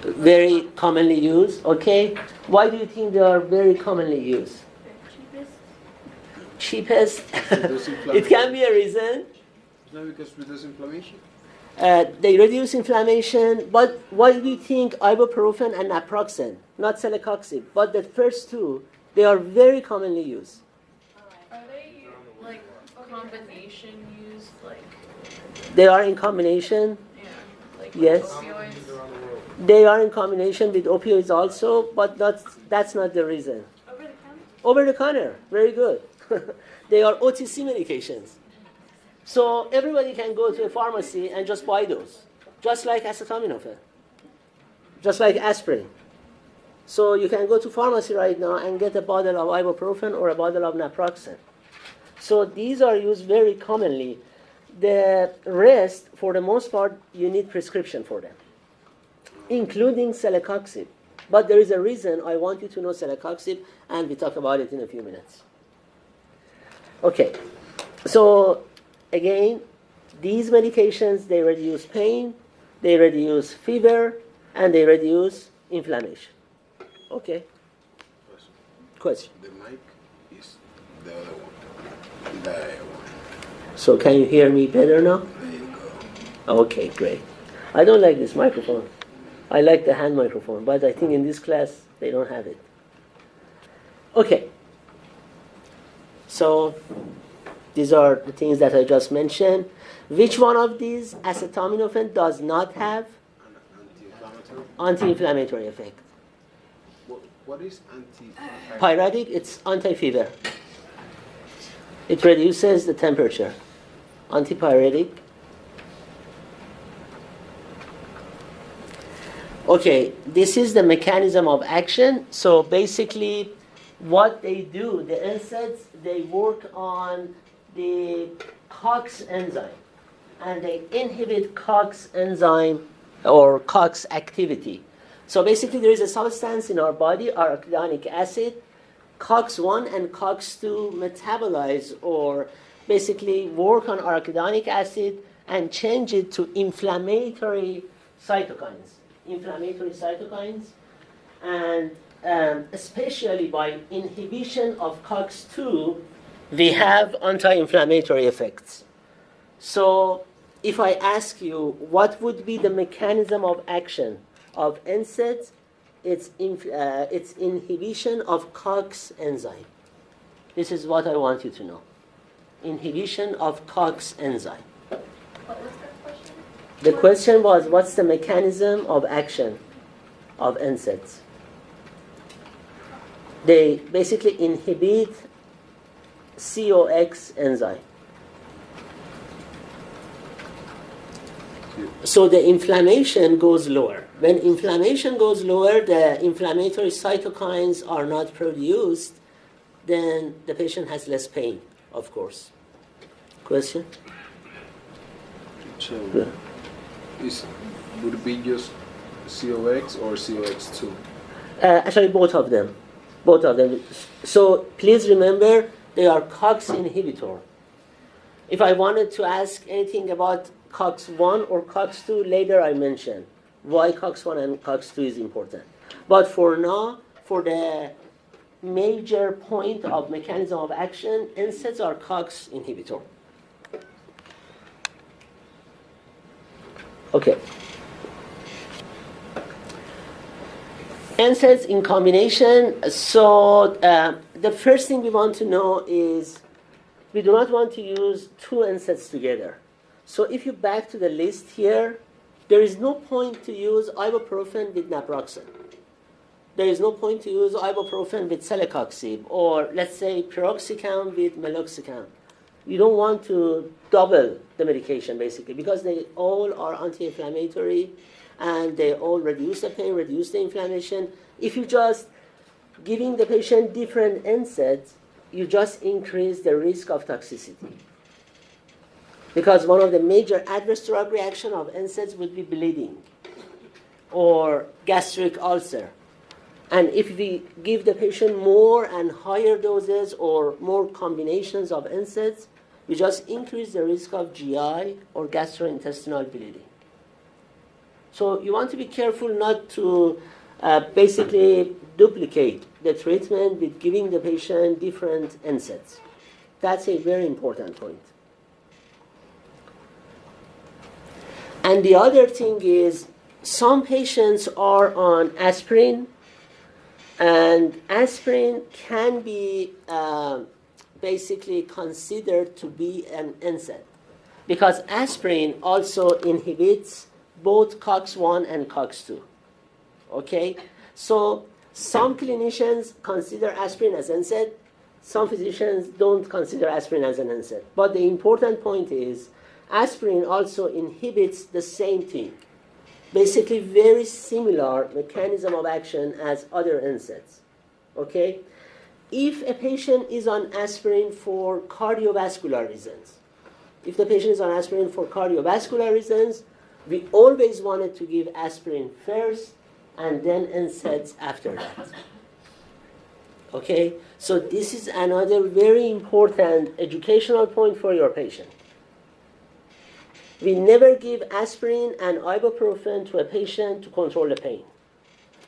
Very commonly used, okay. Why do you think they are very commonly used? Cheapest? It can be a reason.
It's not because reduce inflammation?
They reduce inflammation, but why do you think ibuprofen and naproxen, not celecoxib, but the first two, they are very commonly used?
Are they like combination used, like
They are in combination,
like
yes.
opioids?
They are in combination with opioids also, but that's not the reason.
Over the counter?
Over the counter, very good. They are OTC medications. So everybody can go to a pharmacy and just buy those, just like acetaminophen, just like aspirin. So you can go to pharmacy right now and get a bottle of ibuprofen or a bottle of naproxen. So these are used very commonly. The rest, for the most part, you need prescription for them, including celecoxib. But there is a reason I want you to know celecoxib, and we talk about it in a few minutes. Okay, so again, these medications, they reduce pain, they reduce fever, and they reduce inflammation. Okay. Question.
The mic is the other one. The one.
So can you hear me better now?
There you go.
Okay, great. I don't like this microphone. I like the hand microphone, but I think in this class they don't have it. Okay. So these are the things that I just mentioned. Which one of these acetaminophen does not have
Anti-inflammatory?
anti-inflammatory effect?
What is anti-inflammatory?
Pyretic, it's anti-fever. It reduces the temperature. Antipyretic. Okay, this is the mechanism of action. So basically, what they do, the NSAIDs, they work on the COX enzyme, and they inhibit COX enzyme or COX activity. So basically, there is a substance in our body, arachidonic acid. COX-1 and COX-2 metabolize or basically work on arachidonic acid and change it to inflammatory cytokines. And especially by inhibition of COX-2, we have anti-inflammatory effects. So if I ask you what would be the mechanism of action of NSAIDs, it's inhibition of COX enzyme. This is what I want you to know. Inhibition of COX enzyme.
What was the question?
The question was, what's the mechanism of action of NSAIDs? They basically inhibit COX enzyme. So the inflammation goes lower. When inflammation goes lower, the inflammatory cytokines are not produced, then the patient has less pain, of course. Question?
So, would it be just COX or COX2?
Actually, both of them. Both of them. So please remember, they are COX inhibitor. If I wanted to ask anything about COX-1 or COX-2, later I mention why COX-1 and COX-2 is important. But for now, for the major point of mechanism of action, NSAIDs are COX inhibitor. Okay. NSAIDs in combination. So the first thing we want to know is we do not want to use two NSAIDs together. So if you back to the list here, there is no point to use ibuprofen with naproxen. There is no point to use ibuprofen with celecoxib, or let's say piroxicam with meloxicam. You don't want to double the medication basically, because they all are anti-inflammatory and they all reduce the pain, reduce the inflammation. If you just giving the patient different NSAIDs, you just increase the risk of toxicity. Because one of the major adverse drug reaction of NSAIDs would be bleeding or gastric ulcer. And if we give the patient more and higher doses or more combinations of NSAIDs, we just increase the risk of GI or gastrointestinal bleeding. So you want to be careful not to basically duplicate the treatment with giving the patient different NSAIDs. That's a very important point. And the other thing is, some patients are on aspirin, and aspirin can be basically considered to be an NSAID, because aspirin also inhibits both COX-1 and COX-2. Okay? So some clinicians consider aspirin as NSAID, some physicians don't consider aspirin as an NSAID. But the important point is, aspirin also inhibits the same thing. Basically very similar mechanism of action as other NSAIDs. Okay? If a patient is on aspirin for cardiovascular reasons, we always wanted to give aspirin first and then NSAIDs after that. Okay? So this is another very important educational point for your patient. We never give aspirin and ibuprofen to a patient to control the pain.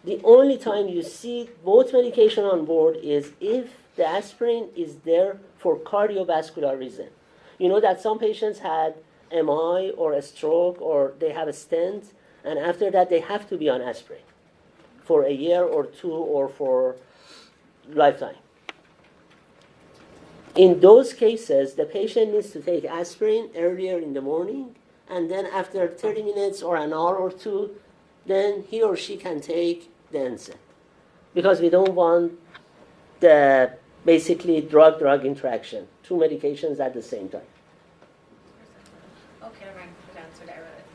The only time you see both medication on board is if the aspirin is there for cardiovascular reason. You know that some patients had MI or a stroke or they have a stent, and after that they have to be on aspirin for a year or two or for lifetime. In those cases, the patient needs to take aspirin earlier in the morning, and then after 30 minutes or an hour or two, then he or she can take the NSAID. Because we don't want the basically drug-drug interaction, two medications at the same time.
Okay, never mind. Good answer. I read it.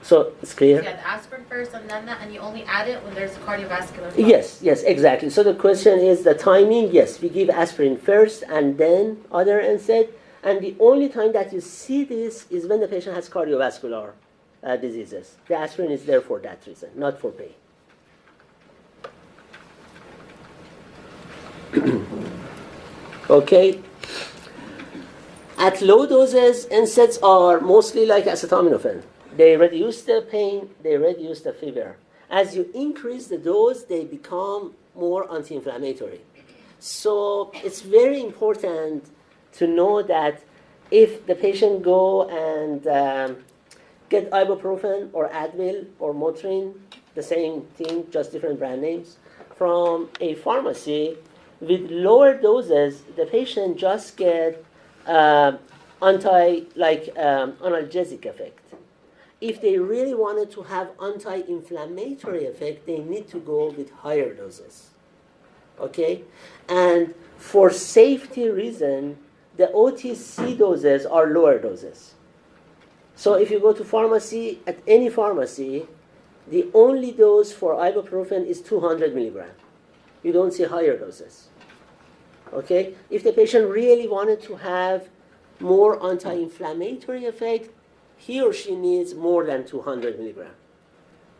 So it's clear?
Yeah, the aspirin first and then that, and you only add it when there's a cardiovascular.
Yes, exactly. So the question is the timing. Yes, we give aspirin first and then other NSAID. And the only time that you see this is when the patient has cardiovascular diseases. The aspirin is there for that reason, not for pain. Okay. At low doses, NSAIDs are mostly like acetaminophen. They reduce the pain, they reduce the fever. As you increase the dose, they become more anti-inflammatory. So it's very important to know that if the patient go and get ibuprofen or Advil or Motrin, the same thing, just different brand names, from a pharmacy, with lower doses, the patient just get analgesic effect. If they really wanted to have anti-inflammatory effect, they need to go with higher doses. Okay? And for safety reason, the OTC doses are lower doses. So if you go to pharmacy, at any pharmacy, the only dose for ibuprofen is 200 milligrams. You don't see higher doses. Okay? If the patient really wanted to have more anti-inflammatory effect, he or she needs more than 200 milligrams.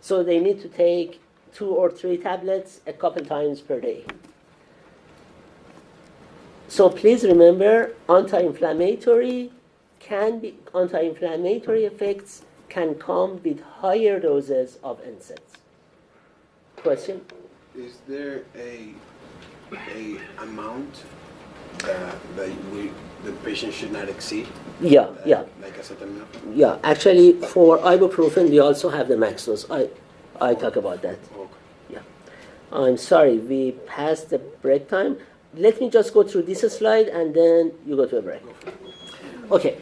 So they need to take 2 or 3 tablets a couple times per day. So please remember, anti-inflammatory effects can come with higher doses of NSAIDs. Question?
Is there a amount that the patient should not exceed?
Yeah.
Like acetaminophen?
Yeah, actually for ibuprofen we also have the max dose. I talk about that.
Okay.
Yeah. I'm sorry, we passed the break time. Let me just go through this slide and then you go to a break. Okay.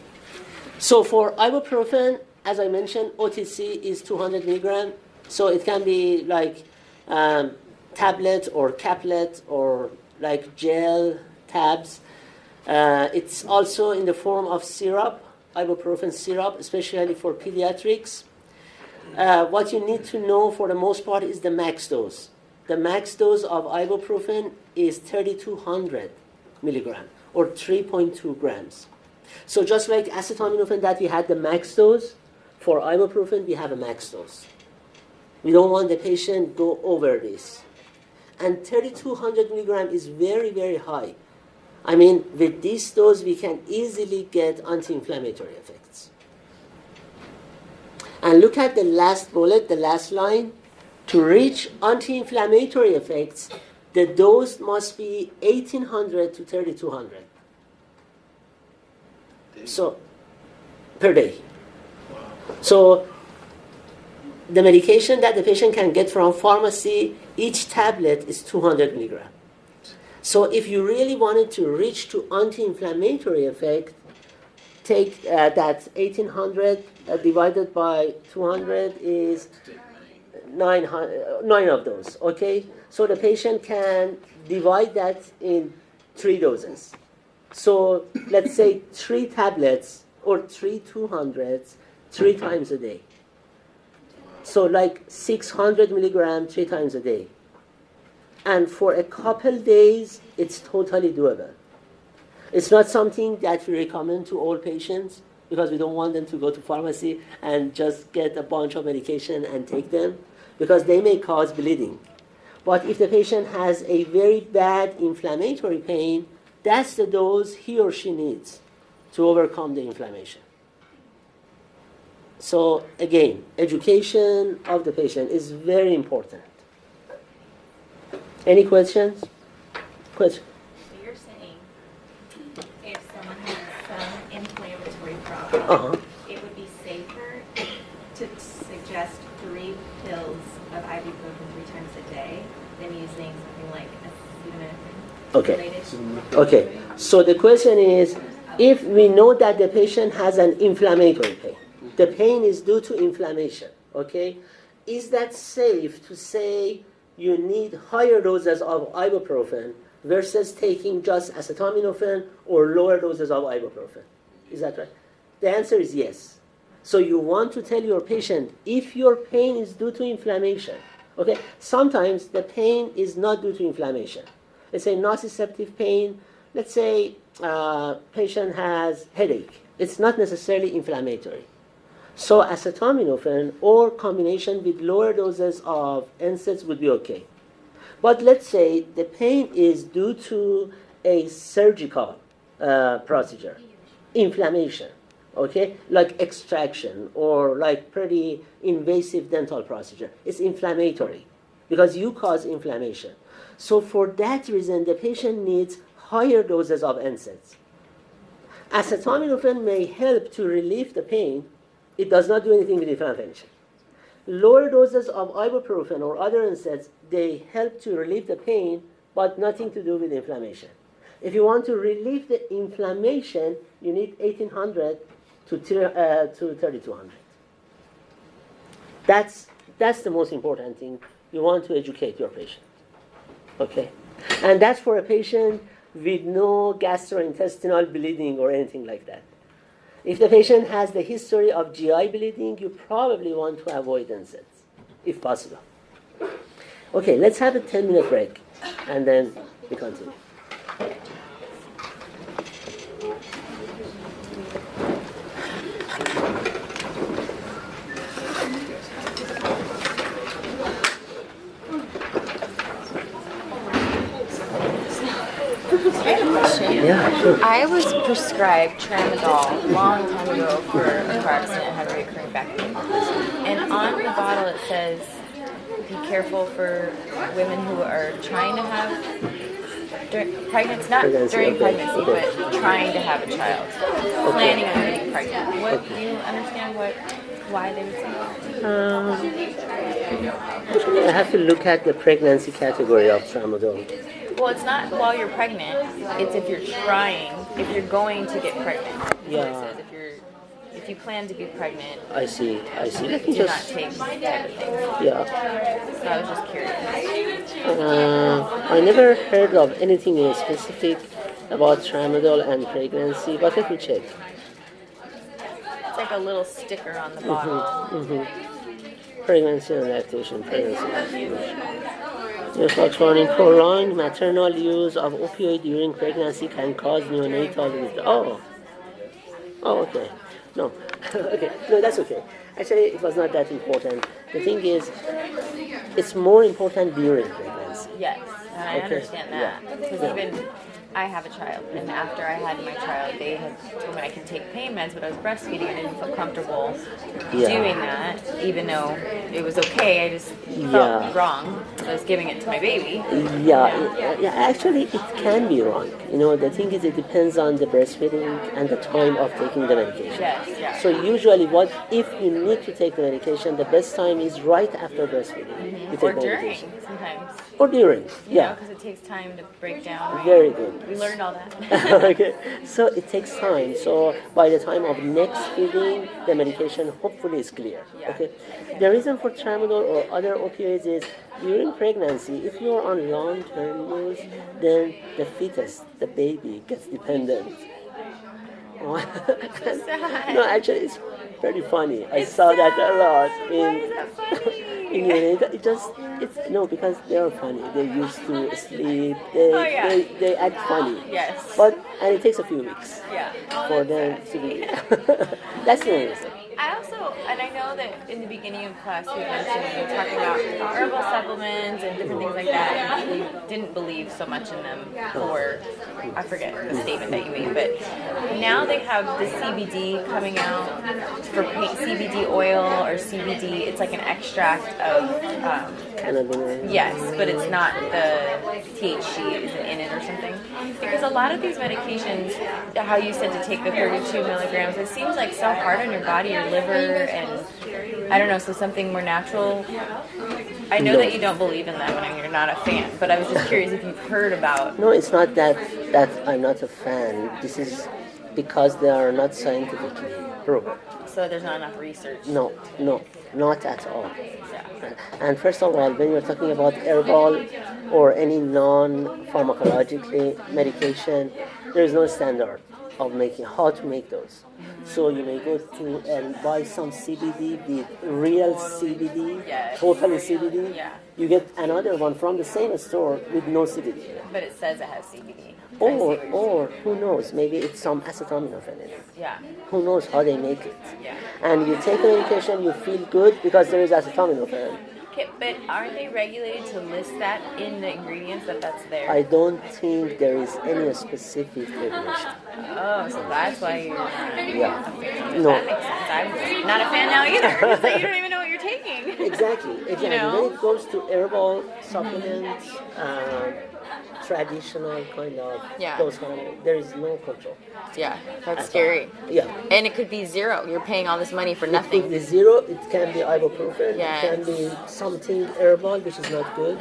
So for ibuprofen, as I mentioned, OTC is 200 milligrams. So it can be like tablet or caplet or like gel tabs. It's also in the form of syrup, ibuprofen syrup, especially for pediatrics. What you need to know for the most part is the max dose. the max dose of ibuprofen is 3,200 milligram or 3.2 grams. So just like acetaminophen that we had the max dose, for ibuprofen we have a max dose. We don't want the patient go over this. And 3,200 milligram is very, very high. I mean, with this dose we can easily get anti-inflammatory effects. And look at the last bullet, the last line. To reach anti-inflammatory effects, the dose must be 1,800 to 3,200. So, per day. So, the medication that the patient can get from pharmacy, each tablet is 200 milligram. So, if you really wanted to reach to anti-inflammatory effect, take that 1,800 divided by 200 is 9 of those, okay? So the patient can divide that in 3 doses. So let's say 3 tablets or 3 200s 3 times a day. So like 600 milligrams 3 times a day. And for a couple days, it's totally doable. It's not something that we recommend to all patients because we don't want them to go to pharmacy and just get a bunch of medication and take them, because they may cause bleeding. But if the patient has a very bad inflammatory pain, that's the dose he or she needs to overcome the inflammation. So again, education of the patient is very important. Any questions? Question?
So you're saying if someone has some inflammatory problem, it would be safer to suggest 3 pills of ibuprofen 3 times a day than using something like acetaminophen?
Okay. Okay. So the question is, if we know that the patient has an inflammatory pain, the pain is due to inflammation, okay? Is that safe to say you need higher doses of ibuprofen versus taking just acetaminophen or lower doses of ibuprofen? Is that right? The answer is yes. So you want to tell your patient, if your pain is due to inflammation, okay? Sometimes the pain is not due to inflammation. Let's say nociceptive pain. Let's say patient has headache. It's not necessarily inflammatory. So acetaminophen or combination with lower doses of NSAIDs would be okay. But let's say the pain is due to a surgical procedure, inflammation, okay, like extraction or like pretty invasive dental procedure. It's inflammatory because you cause inflammation. So for that reason, the patient needs higher doses of NSAIDs. Acetaminophen may help to relieve the pain. It does not do anything with inflammation. Lower doses of ibuprofen or other NSAIDs, they help to relieve the pain, but nothing to do with inflammation. If you want to relieve the inflammation, you need 1,800 to 3,200. That's the most important thing. You want to educate your patient. Okay? And that's for a patient with no gastrointestinal bleeding or anything like that. If the patient has the history of GI bleeding, you probably want to avoid NSAIDs, if possible. Okay, let's have a 10-minute break, and then we continue.
I have a question.
Yeah, sure.
I was prescribed Tramadol a long time ago for a car accident. I had a recurring back pain. And on the bottle it says, be careful for women who are trying to have pregnancy, not during pregnancy, but trying to have a child, planning on getting pregnant. What do you understand why they would say that?
I have to look at the pregnancy category of Tramadol.
Well, it's not while you're pregnant. It's if you're trying, if you're going to get pregnant. That's what it says. If you plan to be pregnant.
I see. Let me
do not take this type of thing.
Yeah.
So I was just curious.
I never heard of anything specific about Tramadol and pregnancy, but let me check.
It's like a little sticker on the bottle.
Pregnancy and lactation. Yes, box warning. Prolonged maternal use of opioid during pregnancy can cause neonatal withdrawal. Oh, okay. No. Okay. No, that's okay. Actually, it was not that important. The thing is, it's more important during pregnancy.
Yes, and I
Okay.
understand that.
Yeah.
Because
Yeah.
even I have a child, and after I had my child, they had told me I could take pain meds, but I was breastfeeding and I didn't feel comfortable
Yeah.
doing that, even though it was okay. I just
Yeah.
felt wrong. So I was giving it to my baby.
Yeah, actually, it can be wrong. You know, the thing is, it depends on the breastfeeding and the time of taking the medication.
Yes, yeah.
So usually, what if you need to take the medication, the best time is right after breastfeeding. You
Or
take the
during,
medication.
sometimes.
Or during, yeah.
Because it takes time to break down.
Very good.
We learned all that.
Okay, so it takes time. So by the time of next feeding, the medication hopefully is clear.
Yeah.
Okay. The reason for tramadol or other opioids is during pregnancy, if you're on long-term use, then the fetus, the baby, gets dependent.
sad.
No, actually, it's pretty funny. I saw that a lot
Why is that funny?
in neonatal. It's no, because they are funny. They're used to sleep.
Oh, yeah.
They act funny.
Yes.
And it takes a few weeks
Yeah.
for them to be. That's the reason.
I also, and I know that in the beginning of class you mentioned you were talking about herbal supplements and different things like that, and you didn't believe so much in them for, I forget the statement that you made, but now they have the CBD coming out for CBD oil or CBD. It's like an extract of,
Cannabinoid.
yes, but it's not the THC isn't in it or something. Because a lot of these medications, how you said to take the 32 milligrams, it seems like so hard on your body, your liver, and I don't know, so something more natural. I know that you don't believe in them and you're not a fan, but I was just curious if you've heard about.
No, it's not that I'm not a fan. This is because they are not scientifically proven.
So there's not enough research.
No, not at all.
Yeah.
And first of all, when you're talking about herbal or any non-pharmacologically medication, there is no standard of making how to make those. So you may go to and buy some CBD with real CBD,
Yes.
totally CBD.
Yeah.
You get another one from the same store with no CBD in it.
But it says it has CBD.
Or who knows, maybe it's some acetaminophen in it.
Yeah.
Who knows how they make it.
Yeah.
And you take the medication, you feel good because there is acetaminophen.
Okay, but aren't they regulated to list that in the ingredients that's there?
I don't think there is any specific regulation.
Oh, so that's why you're not
Yeah.
a fan.
No.
That makes sense. I'm not a fan now either. It's like you don't even know what you're taking.
Exactly.
You know?
When it goes to herbal supplements, traditional kind of
Yeah.
those kind of, there is no control.
Yeah, that's
At
scary.
all. Yeah.
And it could be zero. You're paying all this money for
It could
nothing.
be zero, it can be ibuprofen,
Yes.
it can be something herbal which is not good.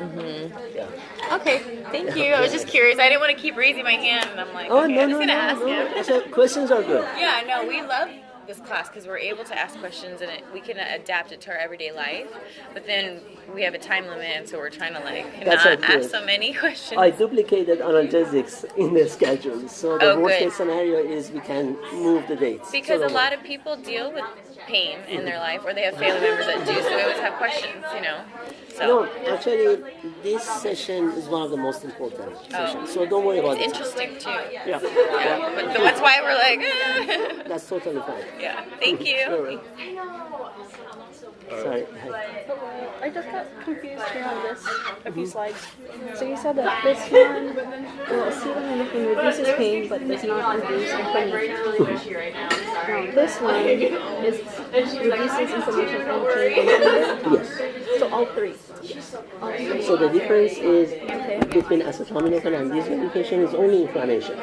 Yeah.
Okay, thank you. I was just curious. I didn't want to keep raising my hand, and I'm like,
Oh,
okay,
no,
I'm
no,
just
no,
gonna ask
no.
him.
So questions are good.
Yeah, no, we love this class because we're able to ask questions and we can adapt it to our everyday life. But then we have a time limit, and so we're trying to
That's
not
okay.
ask so many questions.
I duplicated analgesics in the schedule, so the
Oh,
worst
good.
case scenario is we can move the dates.
Because
So
a lot of people deal with pain in their life, or they have family members that do, so we always have questions, you know. So
No, actually, this session is one of the most important sessions, so don't worry about
it's
it.
interesting too.
Yeah.
Yeah, but that's why we're like,
That's totally fine.
yeah. Thank you.
Sure. Sorry.
I just got confused here on this, a few slides. So you said that this one will acetaminophen reduces pain but does not reduce inflammation. Now this one is reduces inflammation and pain and
Yes.
so all three.
So the difference is between acetaminophen and this medication is only inflammation.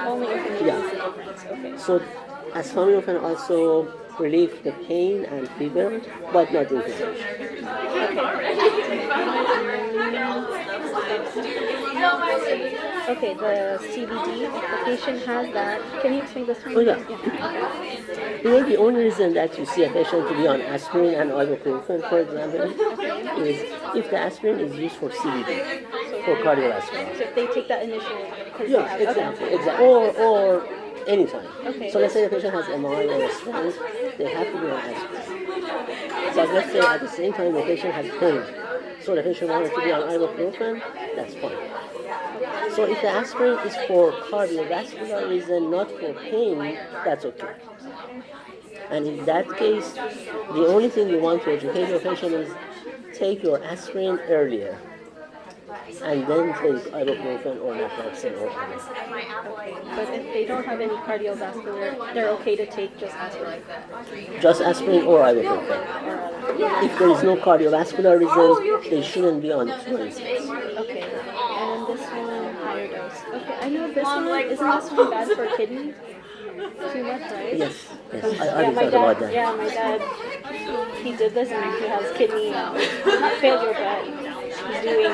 Only inflammation
Yeah.
is the difference. Okay.
So acetaminophen also relieves the pain and fever, but not inflammation.
Okay, the CBD, if the patient has that, can you explain this one?
Oh yeah. You know, the only reason that you see a patient to be on aspirin and ibuprofen, for example, is if the aspirin is used for CBD, for cardiovascular.
So if they take that initially, because
Yeah,
they have,
exactly. Or anytime.
Okay.
So let's say the patient has MI or a stroke, they have to be on aspirin. But let's say at the same time the patient has pain, So the patient wanted to be on ibuprofen, that's fine. So if the aspirin is for cardiovascular reason, not for pain, that's okay. And in that case, the only thing you want to educate your patient is take your aspirin earlier, and then take ibuprofen or naproxen or anything.
But if they don't have any cardiovascular, they're okay to take just aspirin.
Just aspirin or ibuprofen. If there is no cardiovascular reason, they shouldn't be on insurance.
Okay. And then this one, higher dose. Okay, I know this one, isn't this one bad for kidney? Too much, right?
Yes, I
Yeah, my
thought about
dad.
that.
Yeah, my dad. He did this, and he has kidney not failure, but he's doing.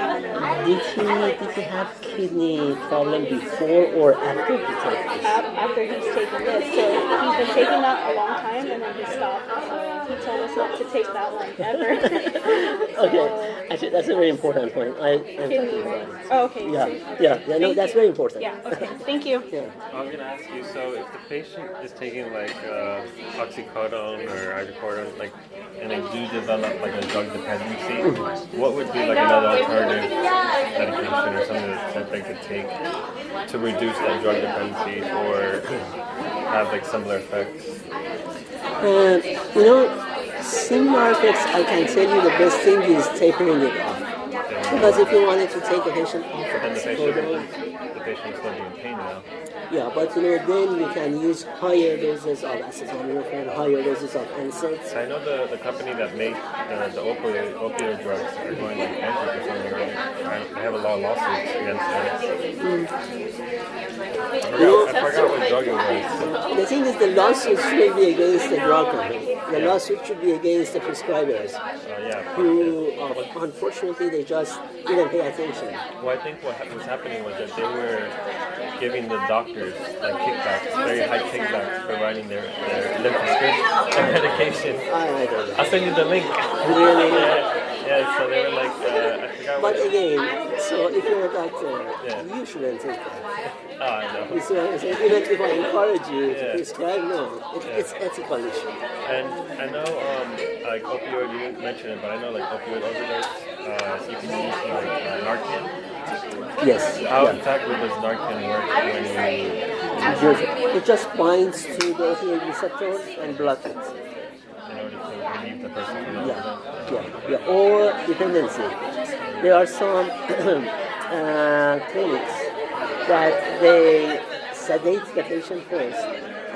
Did he have kidney problem before or after he took this?
After he's taken this, so he's been taking that a long time, and then he stopped. So he told us not to take that one ever.
Okay, actually that's a very important point. I'm
Kidney.
talking about it.
Oh, okay.
Yeah, no, that's very important.
Yeah. Okay. Thank you.
Yeah.
I was gonna ask you. So, if the patient is taking like oxycodone or hydrocodone, like, and they do develop like a drug dependency, what would be like another alternative medication or something that they could take to reduce that drug dependency or have like similar effects?
Similar effects, I can tell you the best thing is tapering it off. Because if you wanted to take a patient off
But then the
oxycodone,
patient is still in pain now.
yeah, but then you can use higher doses of acetaminophen, higher doses of NSAIDs.
So I know the company that made the opioid drugs are going like bankrupt or something, right? They have a lot of lawsuits against them. I forgot what drug it was.
The thing is, the lawsuit should be against the drug company. The lawsuit should be against the prescribers, who unfortunately they just didn't pay attention.
Well, I think what was happening was that they were giving the doctors like kickbacks, very high kickbacks for writing their prescription medication.
I don't know.
I'll send you the link.
Really?
Yeah, so they were like, I forgot
But
what.
again, so if you're a doctor, you shouldn't take that.
Oh, I know.
You see what I'm saying? Even if I encourage you to prescribe, no, it's ethical issue.
And I know, like opioid, you didn't mention it, but I know like opioid overdose, you can use like Narcan.
Yes.
How exactly does Narcan work when you
It just binds to the opioid receptors and blocks it.
in order to relieve the person from the
Yeah. Or dependency. There are some clinics that they sedate the patient first,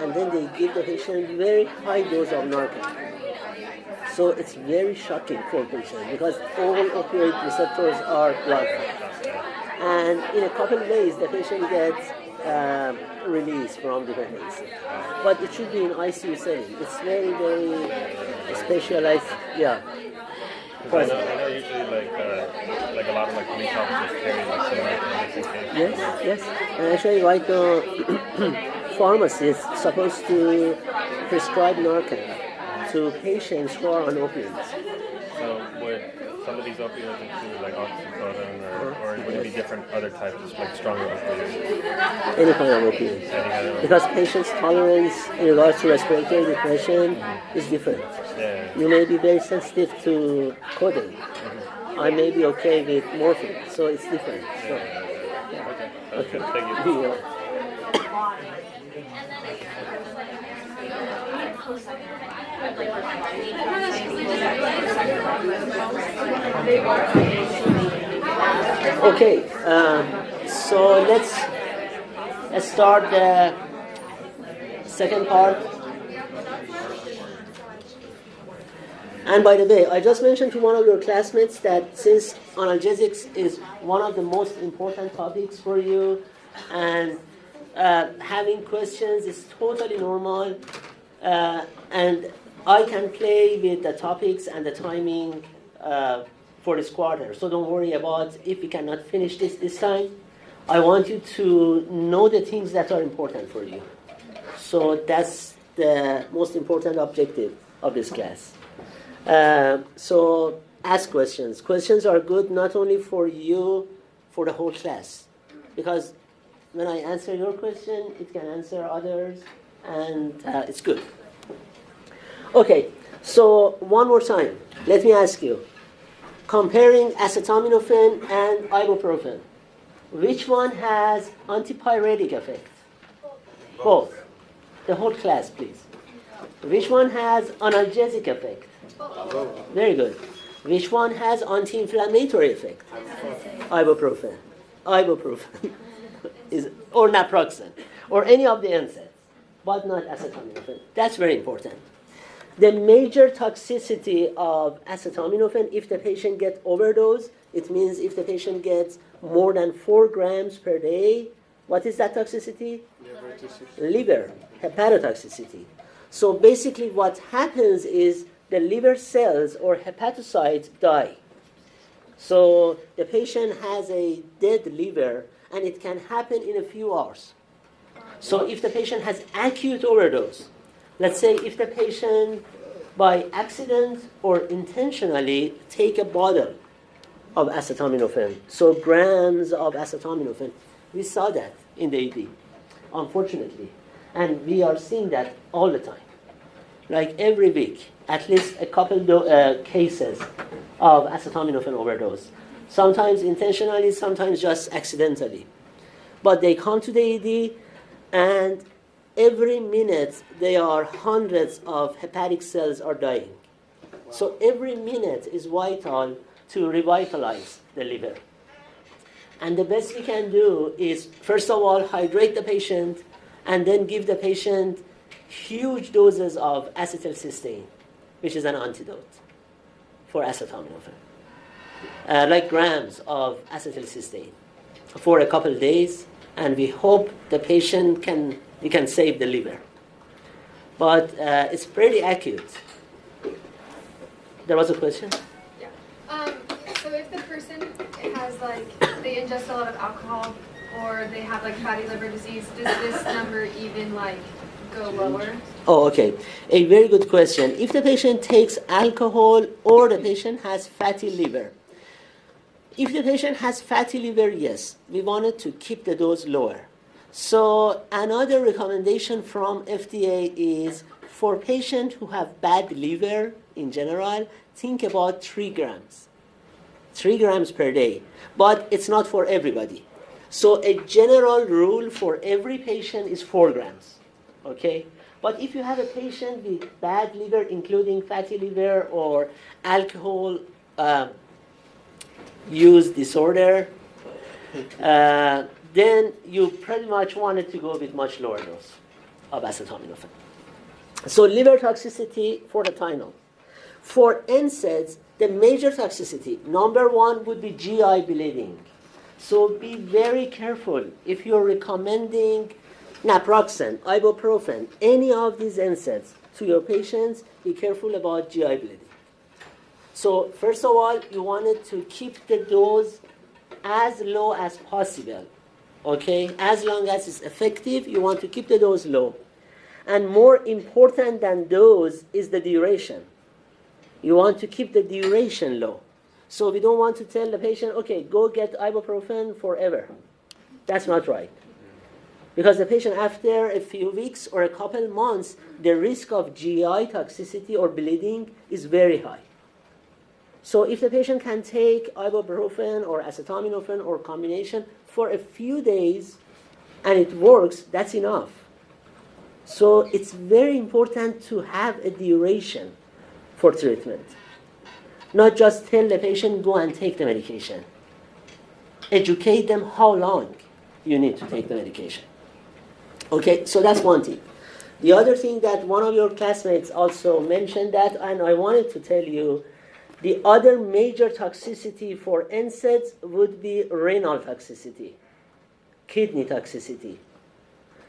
and then they give the patient very high dose of Narcan. So it's very shocking for patients because all opioid receptors are blocked. And in a couple of days, the patient gets released from dependency. But it should be in ICU setting. It's very, very specialized,
I know usually like a lot of like police officers carry like some Narcan.
Yes. And actually right now, pharmacists supposed to prescribe Narcan to patients who are on opioids.
So would some of these opioids include like Oxycodone or would it be different other types, like stronger opioids?
Any kind of opioids. Because patients' tolerance in regards to respiratory depression is different.
Yeah.
You may be very sensitive to codeine. I may be okay with morphine, so it's different. So,
Okay, thank you.
Yeah. Okay, so let's start the second part. And by the way, I just mentioned to one of your classmates that since analgesics is one of the most important topics for you, and having questions is totally normal, and I can play with the topics and the timing for this quarter. So don't worry about if we cannot finish this time. I want you to know the things that are important for you. So that's the most important objective of this class. So ask questions. Questions are good not only for you, for the whole class. Because when I answer your question, it can answer others, and it's good. Okay, so one more time, let me ask you. comparing acetaminophen and ibuprofen. Which one has antipyretic effect? Both. The whole class, please. Which one has analgesic effect? Very good. Which one has anti-inflammatory effect? Ibuprofen. Ibuprofen. Or naproxen. Or any of the NSAIDs. But not acetaminophen. That's very important. The major toxicity of acetaminophen, if the patient gets overdose, it means if the patient gets more than 4 grams per day, what is that toxicity? Liver, hepatotoxicity. So basically what happens is the liver cells or hepatocytes die. So the patient has a dead liver and it can happen in a few hours. So if the patient has acute overdose, let's say if the patient by accident or intentionally take a bottle of acetaminophen, so grams of acetaminophen, we saw that in the ED, unfortunately. And we are seeing that all the time. Like every week, at least a couple cases of acetaminophen overdose. Sometimes intentionally, sometimes just accidentally. But they come to the ED and every minute there are hundreds of hepatic cells are dying. So every minute is vital to revitalize the liver. And the best we can do is, first of all, hydrate the patient and then give the patient huge doses of acetylcysteine, which is an antidote for acetaminophen. Like grams of acetylcysteine for a couple of days, and we hope the patient we can save the liver. But it's pretty acute. There was a question?
Yeah. So if the person has they ingest a lot of alcohol or they have fatty liver disease, does this number even go lower?
Oh, okay. A very good question. If the patient takes alcohol or the patient has fatty liver, if the patient has fatty liver, yes, we wanted to keep the dose lower. So another recommendation from FDA is for patients who have bad liver in general, think about 3 grams. 3 grams per day. But it's not for everybody. So a general rule for every patient is 4 grams. Okay? But if you have a patient with bad liver, including fatty liver or alcohol use disorder, then you pretty much wanted to go with much lower dose of acetaminophen. So liver toxicity for the Tylenol. For NSAIDs, the major toxicity, number 1 would be GI bleeding. So be very careful if you're recommending naproxen, ibuprofen, any of these NSAIDs to your patients, be careful about GI bleeding. So first of all, you wanted to keep the dose as low as possible. Okay? As long as it's effective, you want to keep the dose low. And more important than dose is the duration. You want to keep the duration low. So we don't want to tell the patient, okay, go get ibuprofen forever. That's not right. Because the patient, after a few weeks or a couple months, the risk of GI toxicity or bleeding is very high. So if the patient can take ibuprofen or acetaminophen or combination for a few days and it works, that's enough. So it's very important to have a duration for treatment. Not just tell the patient, go and take the medication. Educate them how long you need to take the medication. Okay, so that's one thing. The other thing that one of your classmates also mentioned that, and I wanted to tell you, the other major toxicity for NSAIDs would be renal toxicity, kidney toxicity.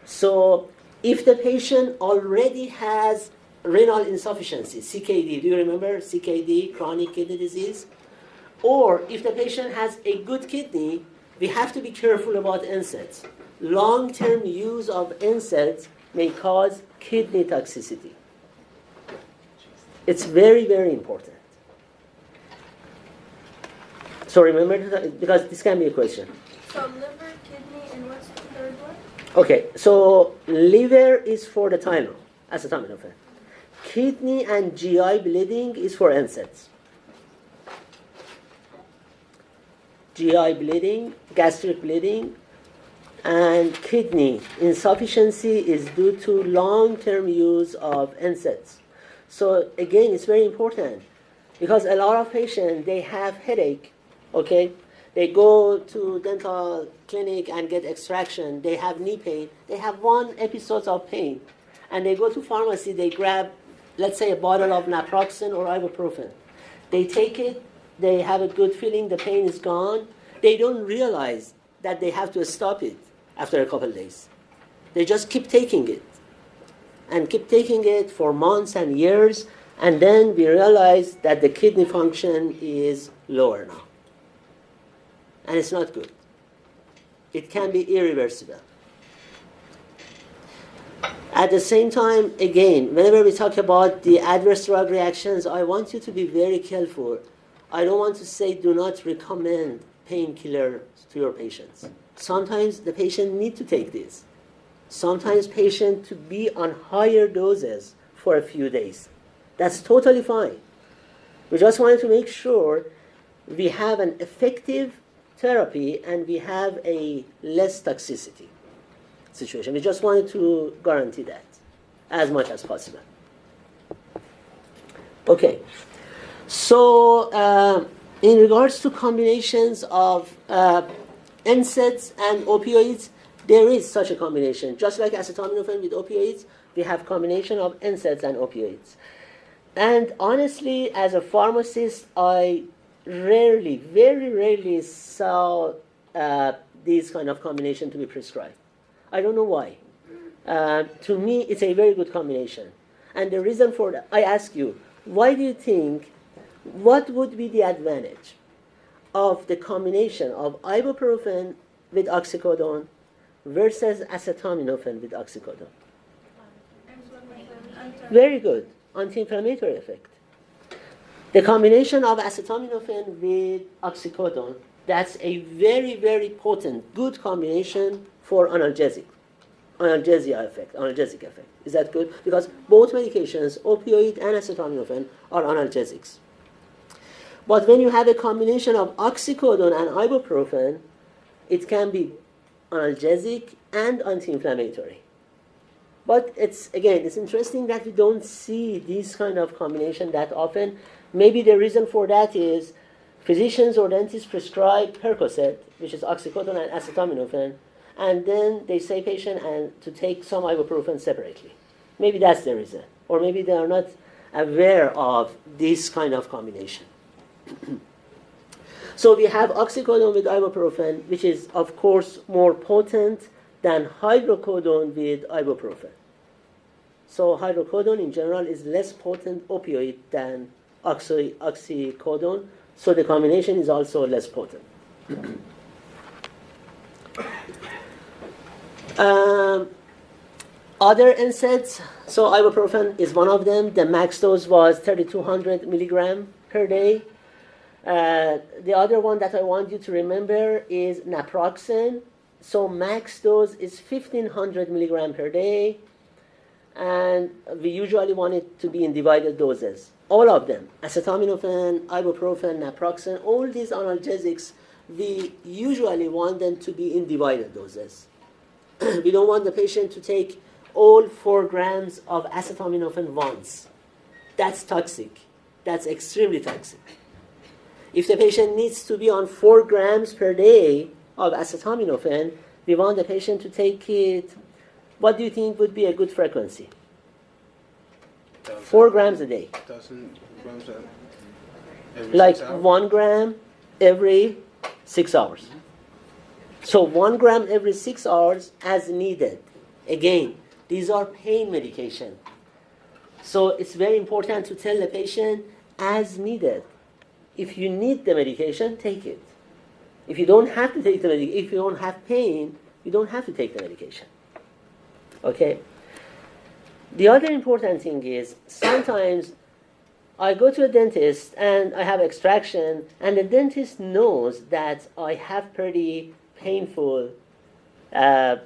So if the patient already has renal insufficiency, CKD, do you remember CKD, chronic kidney disease? Or if the patient has a good kidney, we have to be careful about NSAIDs. Long-term use of NSAIDs may cause kidney toxicity. It's very, very important. So remember, because this can be a question.
So liver, kidney, and what's the third one?
Okay, so liver is for the Tylenol, acetaminophen. Kidney and GI bleeding is for NSAIDs. GI bleeding, gastric bleeding, and kidney insufficiency is due to long-term use of NSAIDs. So again, it's very important because a lot of patients, they have headache, okay? They go to dental clinic and get extraction. They have knee pain. They have one episode of pain. And they go to pharmacy, they grab, let's say, a bottle of naproxen or ibuprofen. They take it, they have a good feeling, the pain is gone. They don't realize that they have to stop it after a couple of days. They just keep taking it and keep taking it for months and years, and then we realize that the kidney function is lower now. And it's not good. It can be irreversible. At the same time, again, whenever we talk about the adverse drug reactions, I want you to be very careful. I don't want to say do not recommend painkillers to your patients. Sometimes the patient need to take this. Sometimes patient to be on higher doses for a few days. That's totally fine. We just wanted to make sure we have an effective therapy and we have a less toxicity situation. We just wanted to guarantee that as much as possible. Okay. So in regards to combinations of NSAIDs and opioids, there is such a combination. Just like acetaminophen with opioids, we have combination of NSAIDs and opioids. And honestly, as a pharmacist, I rarely, very rarely saw these kind of combination to be prescribed. I don't know why. To me, it's a very good combination. And the reason for that, I ask you, why do you think, what would be the advantage of the combination of ibuprofen with oxycodone versus acetaminophen with oxycodone? Very good. Anti-inflammatory effect. The combination of acetaminophen with oxycodone, that's a very, very potent, good combination for analgesic effect. Is that good? Because both medications, opioid and acetaminophen, are analgesics. But when you have a combination of oxycodone and ibuprofen, it can be analgesic and anti-inflammatory. But it's interesting that we don't see this kind of combination that often. Maybe the reason for that is physicians or dentists prescribe Percocet, which is oxycodone and acetaminophen, and then they say patient and to take some ibuprofen separately. Maybe that's the reason. Or maybe they are not aware of this kind of combination. So we have oxycodone with ibuprofen, which is, of course, more potent than hydrocodone with ibuprofen. So hydrocodone in general is less potent opioid than oxycodone, so the combination is also less potent. Other NSAIDs, so ibuprofen is one of them. The max dose was 3,200 milligram per day. The other one that I want you to remember is naproxen. So max dose is 1,500 milligram per day, and we usually want it to be in divided doses. All of them, acetaminophen, ibuprofen, naproxen, all these analgesics, we usually want them to be in divided doses. We don't want the patient to take all 4 grams of acetaminophen once. That's toxic. That's extremely toxic. If the patient needs to be on 4 grams per day of acetaminophen, we want the patient to take it, what do you think would be a good frequency? 4 grams a day.
1,000 grams every
Like
6 hours?
1 gram every 6 hours. So 1 gram every 6 hours as needed. Again, these are pain medication. So it's very important to tell the patient as needed. If you need the medication, take it. If you don't have to take the medication, if you don't have pain, you don't have to take the medication. Okay? The other important thing is sometimes I go to a dentist and I have extraction, and the dentist knows that I have pretty painful day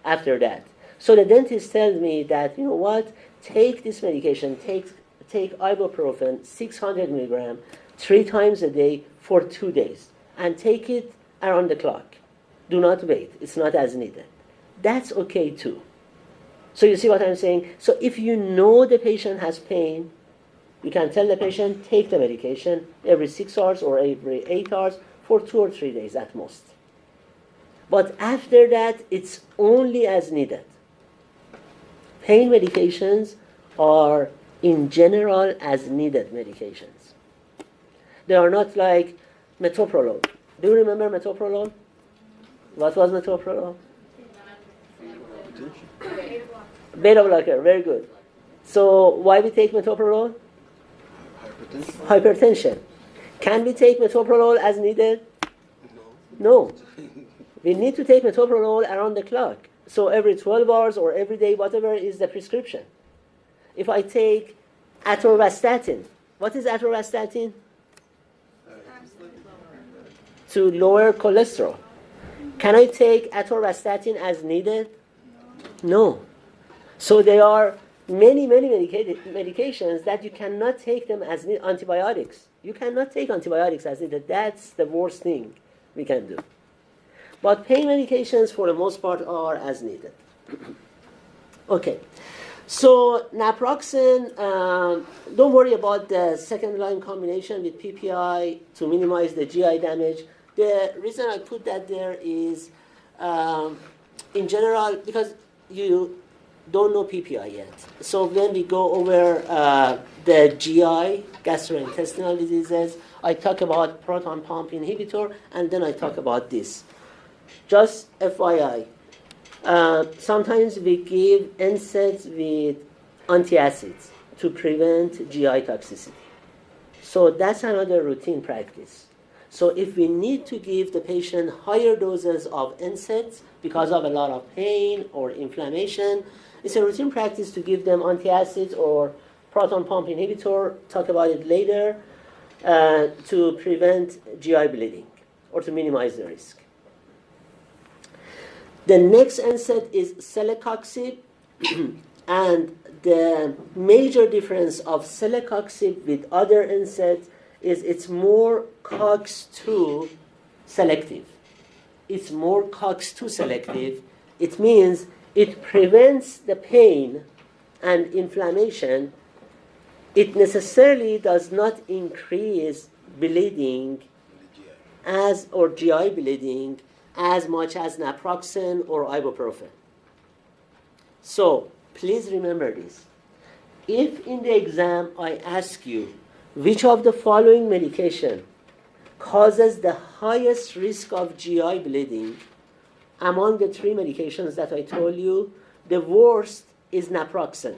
after that. So the dentist tells me that, you know what, take this medication, take ibuprofen, 600 milligram, 3 times a day for 2 days and take it around the clock. Do not wait. It's not as needed. That's okay too. So you see what I'm saying? So if you know the patient has pain, you can tell the patient, take the medication every 6 hours or every 8 hours for 2 or 3 days at most. But after that, it's only as needed. Pain medications are, in general, as needed medications. They are not like metoprolol. Do you remember metoprolol? What was metoprolol? Beta blocker, very good. So why we take metoprolol? Hypertension. Can we take metoprolol as needed? No. We need to take metoprolol around the clock. So every 12 hours or every day, whatever is the prescription. If I take atorvastatin, what is atorvastatin? To lower cholesterol. Can I take atorvastatin as needed? No. So there are many medications that you cannot take them as antibiotics. You cannot take antibiotics as needed. That's the worst thing we can do. But pain medications, for the most part, are as needed. Okay. So naproxen, don't worry about the second-line combination with PPI to minimize the GI damage. The reason I put that there is, in general, because you don't know PPI yet. So when we go over the GI, gastrointestinal diseases, I talk about proton pump inhibitor, and then I talk about this. Just FYI, sometimes we give NSAIDs with antacids to prevent GI toxicity. So that's another routine practice. So if we need to give the patient higher doses of NSAIDs because of a lot of pain or inflammation, it's a routine practice to give them antacids or proton pump inhibitor, talk about it later, to prevent GI bleeding or to minimize the risk. The next NSAID is celecoxib, and the major difference of celecoxib with other NSAIDs is it's more COX-2 selective. It's more COX-2 selective. It means it prevents the pain and inflammation. It necessarily does not increase bleeding or GI bleeding as much as naproxen or ibuprofen. So please remember this. If in the exam I ask you which of the following medication causes the highest risk of GI bleeding, among the 3 medications that I told you, the worst is naproxen.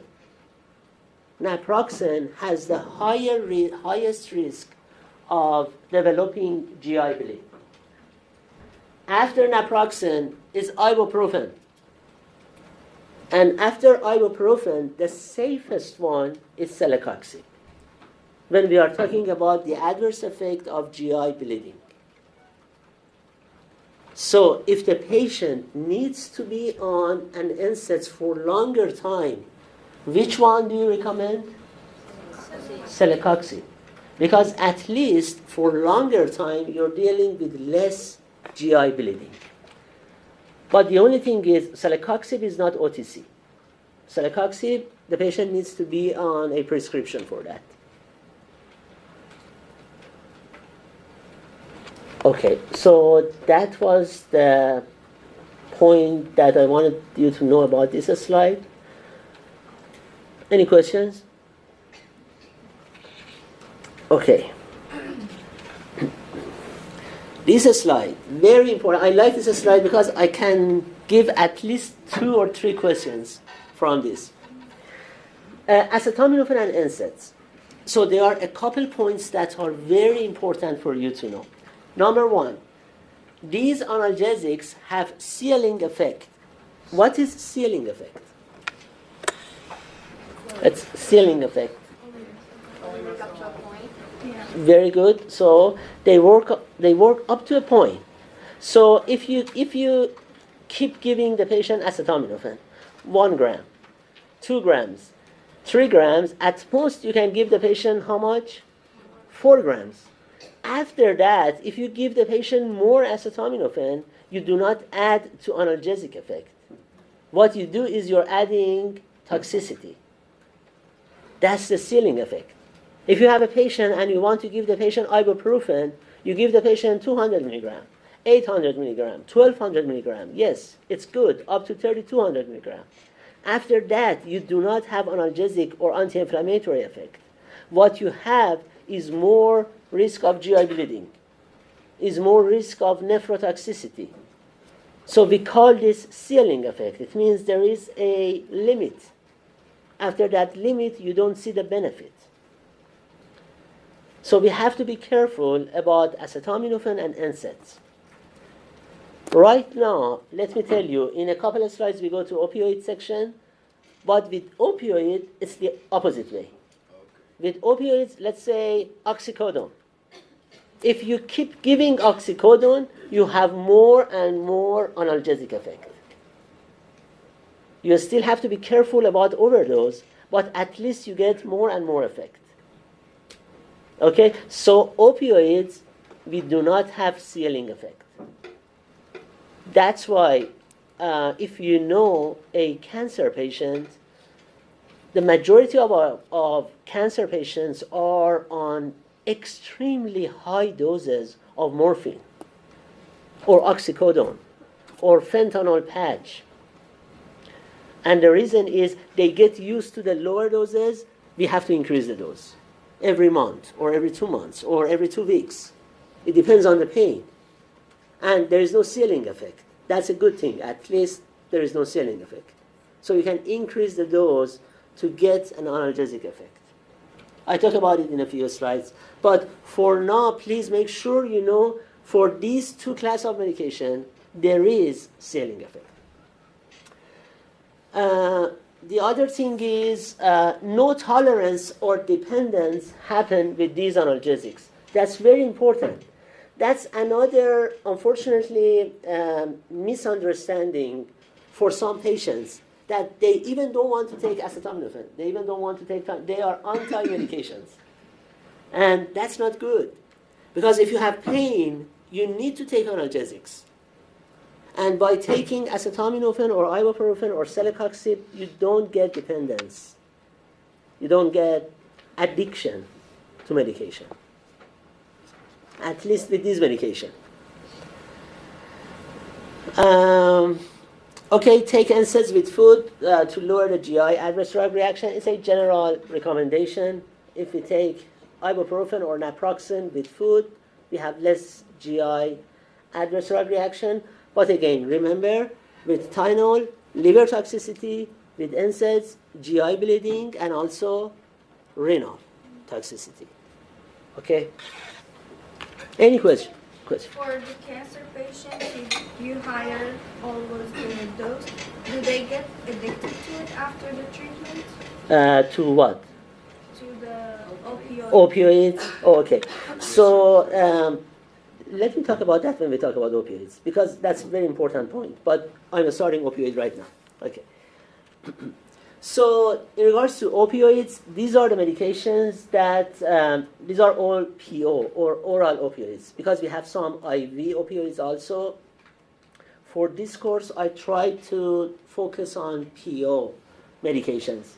Naproxen has the highest risk of developing GI bleeding. After naproxen is ibuprofen. And after ibuprofen, the safest one is celecoxib, when we are talking about the adverse effect of GI bleeding. So if the patient needs to be on an NSAIDs for longer time, which one do you recommend? Celecoxib. Because at least for longer time, you're dealing with less GI bleeding. But the only thing is, celecoxib is not OTC. Celecoxib, the patient needs to be on a prescription for that. Okay, so that was the point that I wanted you to know about this slide. Any questions? Okay. This slide, very important. I like this slide because I can give at least 2 or 3 questions from this. Acetaminophen and NSAIDs. So there are a couple points that are very important for you to know. Number 1, these analgesics have sealing effect. What is sealing effect? It's sealing effect. Very good. So they work up to a point. So if you keep giving the patient acetaminophen, 1 gram, 2 grams, 3 grams, at most you can give the patient how much? 4 grams. After that, if you give the patient more acetaminophen, you do not add to analgesic effect. What you do is you're adding toxicity. That's the ceiling effect. If you have a patient and you want to give the patient ibuprofen, you give the patient 200 milligram, 800 milligram, 1200 milligram. Yes, it's good, up to 3200 milligram. After that, you do not have analgesic or anti-inflammatory effect. What you have is more risk of GI bleeding, is more risk of nephrotoxicity. So we call this ceiling effect. It means there is a limit. After that limit, you don't see the benefit. So we have to be careful about acetaminophen and NSAIDs. Right now, let me tell you, in a couple of slides we go to opioid section, but with opioid, it's the opposite way. With opioids, let's say oxycodone. If you keep giving oxycodone, you have more and more analgesic effect. You still have to be careful about overdose, but at least you get more and more effect. Okay, so opioids, we do not have ceiling effect. That's why if you know a cancer patient, the majority of cancer patients are on extremely high doses of morphine or oxycodone or fentanyl patch. And the reason is they get used to the lower doses, we have to increase the dose every month or every 2 months or every 2 weeks. It depends on the pain. And there is no ceiling effect. That's a good thing. At least there is no ceiling effect. So you can increase the dose to get an analgesic effect. I talk about it in a few slides. But for now, please make sure you know for these 2 classes of medication, there is ceiling effect. The other thing is no tolerance or dependence happen with these analgesics. That's very important. That's another, unfortunately, misunderstanding for some patients, that they even don't want to take acetaminophen. They even don't want to take, they are anti-medications. And that's not good. Because if you have pain, you need to take analgesics. And by taking acetaminophen or ibuprofen or celecoxib, you don't get dependence. You don't get addiction to medication. At least with this medication. Okay, take NSAIDs with food to lower the GI adverse drug reaction. It's a general recommendation. If we take ibuprofen or naproxen with food, we have less GI adverse drug reaction. But again, remember, with Tylenol, liver toxicity, with NSAIDs, GI bleeding, and also renal toxicity. Okay? Any question?
For the cancer patients, if you hire always the dose, do they get addicted to it after the treatment?
To what?
To the opioid.
Opioids? Oh, okay. So let me talk about that when we talk about opioids, because that's a very important point. But I'm starting opioid right now. Okay. So in regards to opioids, these are the medications that, these are all PO or oral opioids, because we have some IV opioids also. For this course, I tried to focus on PO medications.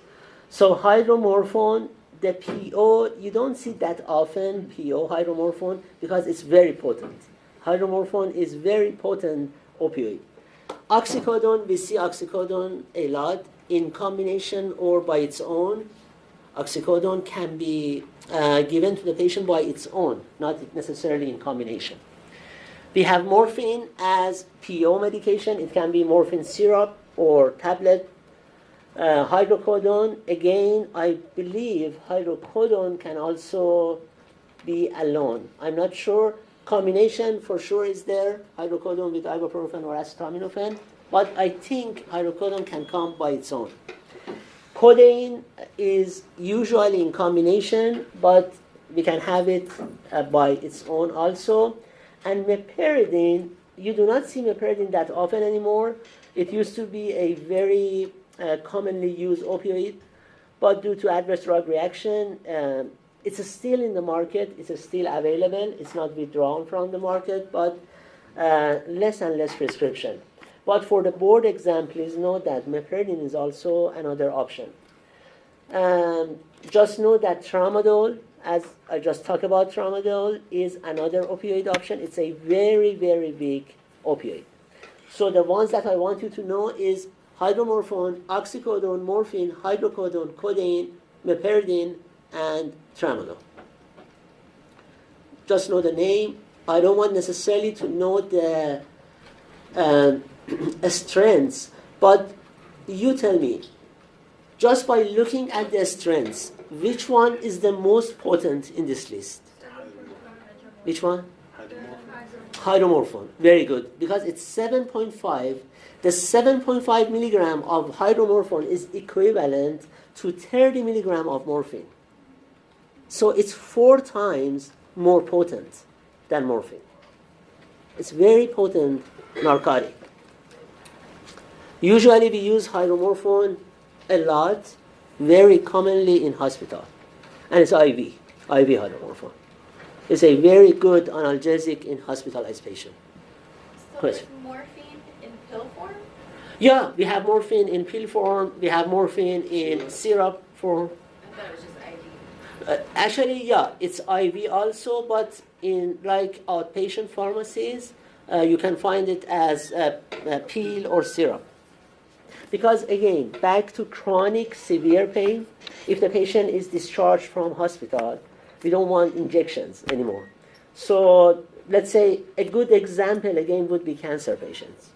So hydromorphone, the PO, you don't see that often, PO, hydromorphone, because it's very potent. Hydromorphone is very potent opioid. Oxycodone, we see oxycodone a lot in combination or by its own. Oxycodone can be given to the patient by its own, not necessarily in combination. We have morphine as PO medication. It can be morphine syrup or tablet. Hydrocodone, again, I believe hydrocodone can also be alone. I'm not sure. Combination for sure is there, hydrocodone with ibuprofen or acetaminophen, but I think hydrocodone can come by its own. Codeine is usually in combination, but we can have it by its own also. And meperidine, you do not see meperidine that often anymore. It used to be a very commonly used opioid, but due to adverse drug reaction, It's still in the market. It's still available. It's not withdrawn from the market, but less and less prescription. But for the board exam, please note that meperidine is also another option. Just know that tramadol, as I just talked about, tramadol is another opioid option. It's a very, very big opioid. So the ones that I want you to know is hydromorphone, oxycodone, morphine, hydrocodone, codeine, meperidine, and tramadol. Just know the name. I don't want necessarily to know the strengths, but you tell me, just by looking at the strengths, which one is the most potent in this list? Which one? Hydromorphone. Very good. Because it's 7.5. The 7.5 milligram of hydromorphone is equivalent to 30 milligram of morphine. So it's 4 times more potent than morphine. It's very potent narcotic. Usually we use hydromorphone a lot, very commonly in hospital. And it's IV hydromorphone. It's a very good analgesic in hospitalized patients.
So is morphine in pill form?
Yeah, we have morphine in pill form. We have morphine in syrup form.
I thought it was just IV.
Actually, yeah, it's IV also, but in like outpatient pharmacies, you can find it as a pill or syrup. Because again, back to chronic severe pain, if the patient is discharged from hospital, we don't want injections anymore. So let's say a good example again would be cancer patients.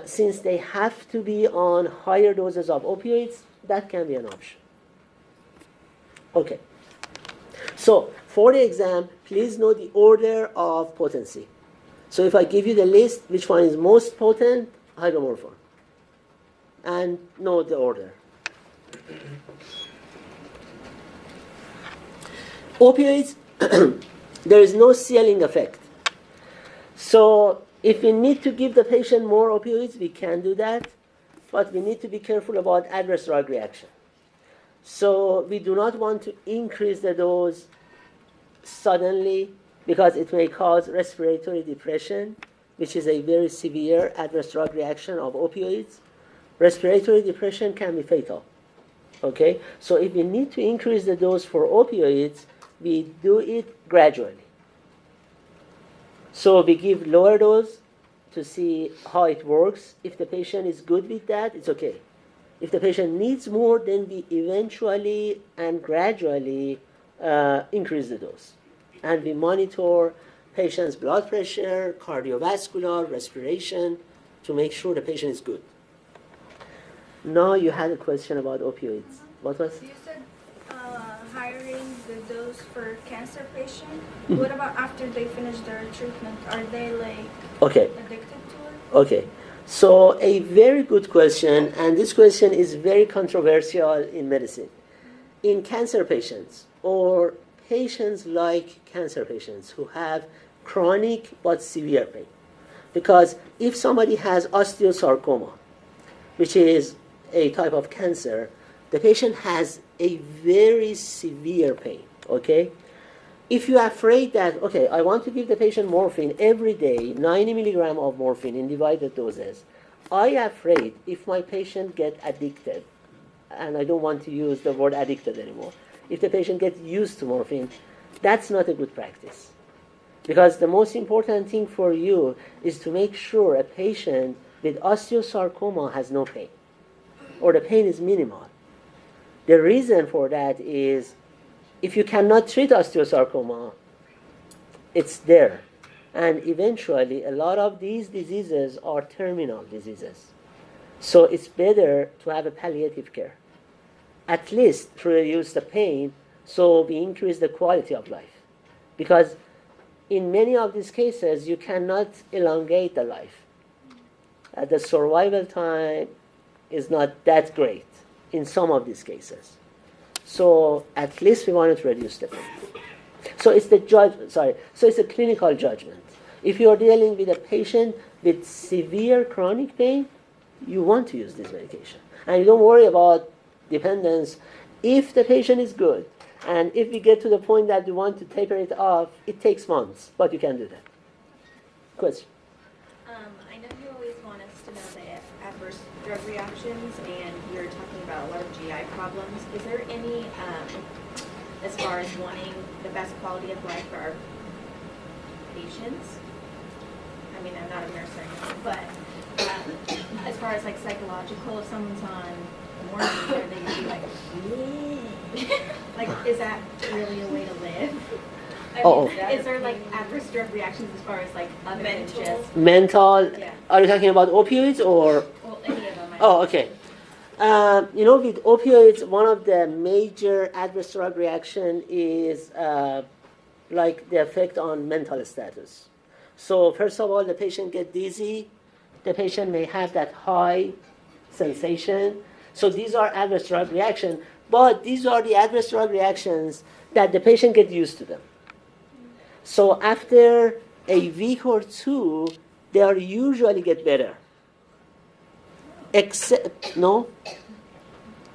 Since they have to be on higher doses of opioids, that can be an option. Okay. So for the exam, please know the order of potency. So if I give you the list, which one is most potent? Hydromorphone. And know the order. Opioids, there is no ceiling effect. So if we need to give the patient more opioids, we can do that, but we need to be careful about adverse drug reaction. So we do not want to increase the dose suddenly because it may cause respiratory depression, which is a very severe adverse drug reaction of opioids. Respiratory depression can be fatal. Okay? So if we need to increase the dose for opioids, we do it gradually. So we give lower dose to see how it works. If the patient is good with that, it's okay. If the patient needs more, then we eventually and gradually increase the dose. And we monitor patient's blood pressure, cardiovascular, respiration, to make sure the patient is good. Now you had a question about opioids. What was?
You said hiring the dose for cancer patient. What about after they finish their treatment? Are they addicted to it?
Okay. So a very good question, and this question is very controversial in medicine. In cancer patients or patients like cancer patients who have chronic but severe pain. Because if somebody has osteosarcoma, which is a type of cancer, the patient has a very severe pain, okay? If you're afraid that, okay, I want to give the patient morphine every day, 90 milligram of morphine in divided doses, I'm afraid if my patient get addicted, and I don't want to use the word addicted anymore, if the patient gets used to morphine, that's not a good practice. Because the most important thing for you is to make sure a patient with osteosarcoma has no pain, or the pain is minimal. The reason for that is if you cannot treat osteosarcoma, it's there. And eventually, a lot of these diseases are terminal diseases. So it's better to have a palliative care. At least to reduce the pain, so we increase the quality of life. Because in many of these cases, you cannot elongate the life. The survival time is not that great in some of these cases. So at least we wanted to reduce the pain. So it's it's a clinical judgment. If you're dealing with a patient with severe chronic pain, you want to use this medication. And you don't worry about dependence. If the patient is good And if we get to the point that we want to taper it off, it takes months, but you can do that. Question?
I know you always want us to know the adverse drug reactions, and you're talking about a lot of GI problems. Is there any, as far as wanting the best quality of life for our patients? I mean, I'm not a nurse or anything, but as far as like psychological, if someone's on morphine, are they gonna be like, like, is that really a way to live? I mean, is there like adverse drug reactions as far as like other than just
mental?
Yeah.
Are you talking about opioids or?
Well, any of them.
Okay. With opioids, one of the major adverse drug reaction is like the effect on mental status. So first of all, the patient gets dizzy. The patient may have that high sensation. So these are adverse drug reactions, but these are the adverse drug reactions that the patient gets used to them. So after a week or two, they are usually get better. Except, no?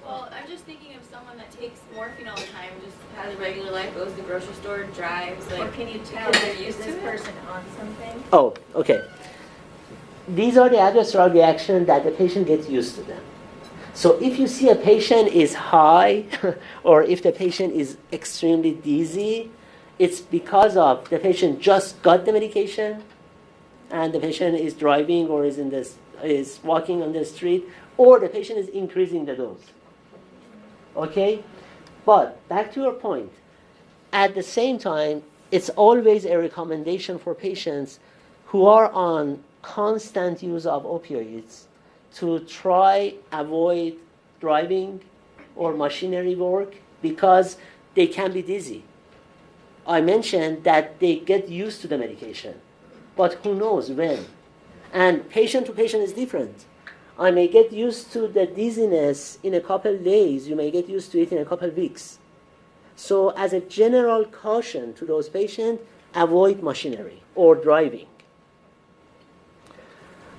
Well, I'm just thinking of someone that takes morphine all the time, just has a regular life, goes to the grocery store, drives. Like,
or can you tell
they're
is
used to
this
it?
person on something?
Oh, okay. These are the adverse drug reactions that the patient gets used to them. So if you see a patient is high or if the patient is extremely dizzy, it's because of the patient just got the medication and the patient is driving or is walking on the street, or the patient is increasing the dose. Okay? But back to your point, at the same time, it's always a recommendation for patients who are on constant use of opioids to try avoid driving or machinery work because they can be dizzy. I mentioned that they get used to the medication, but who knows when? And patient to patient is different. I may get used to the dizziness in a couple days. You may get used to it in a couple weeks. So as a general caution to those patients, avoid machinery or driving.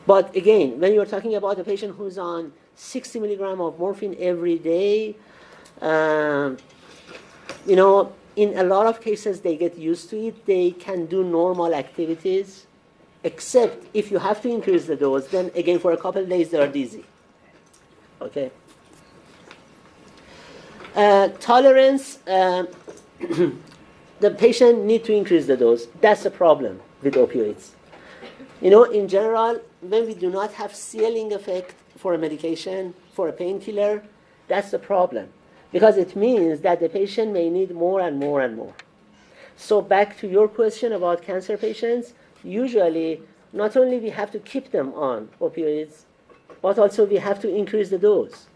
But again, when you're talking about a patient who's on 60 milligram of morphine every day, in a lot of cases they get used to it. They can do normal activities, except if you have to increase the dose, then again for a couple of days they are dizzy. Okay. Tolerance, the patient need to increase the dose. That's the problem with opioids. In general, when we do not have ceiling effect for a medication, for a painkiller, that's the problem. Because it means that the patient may need more and more and more. So back to your question about cancer patients, usually not only we have to keep them on opioids, but also we have to increase the dose.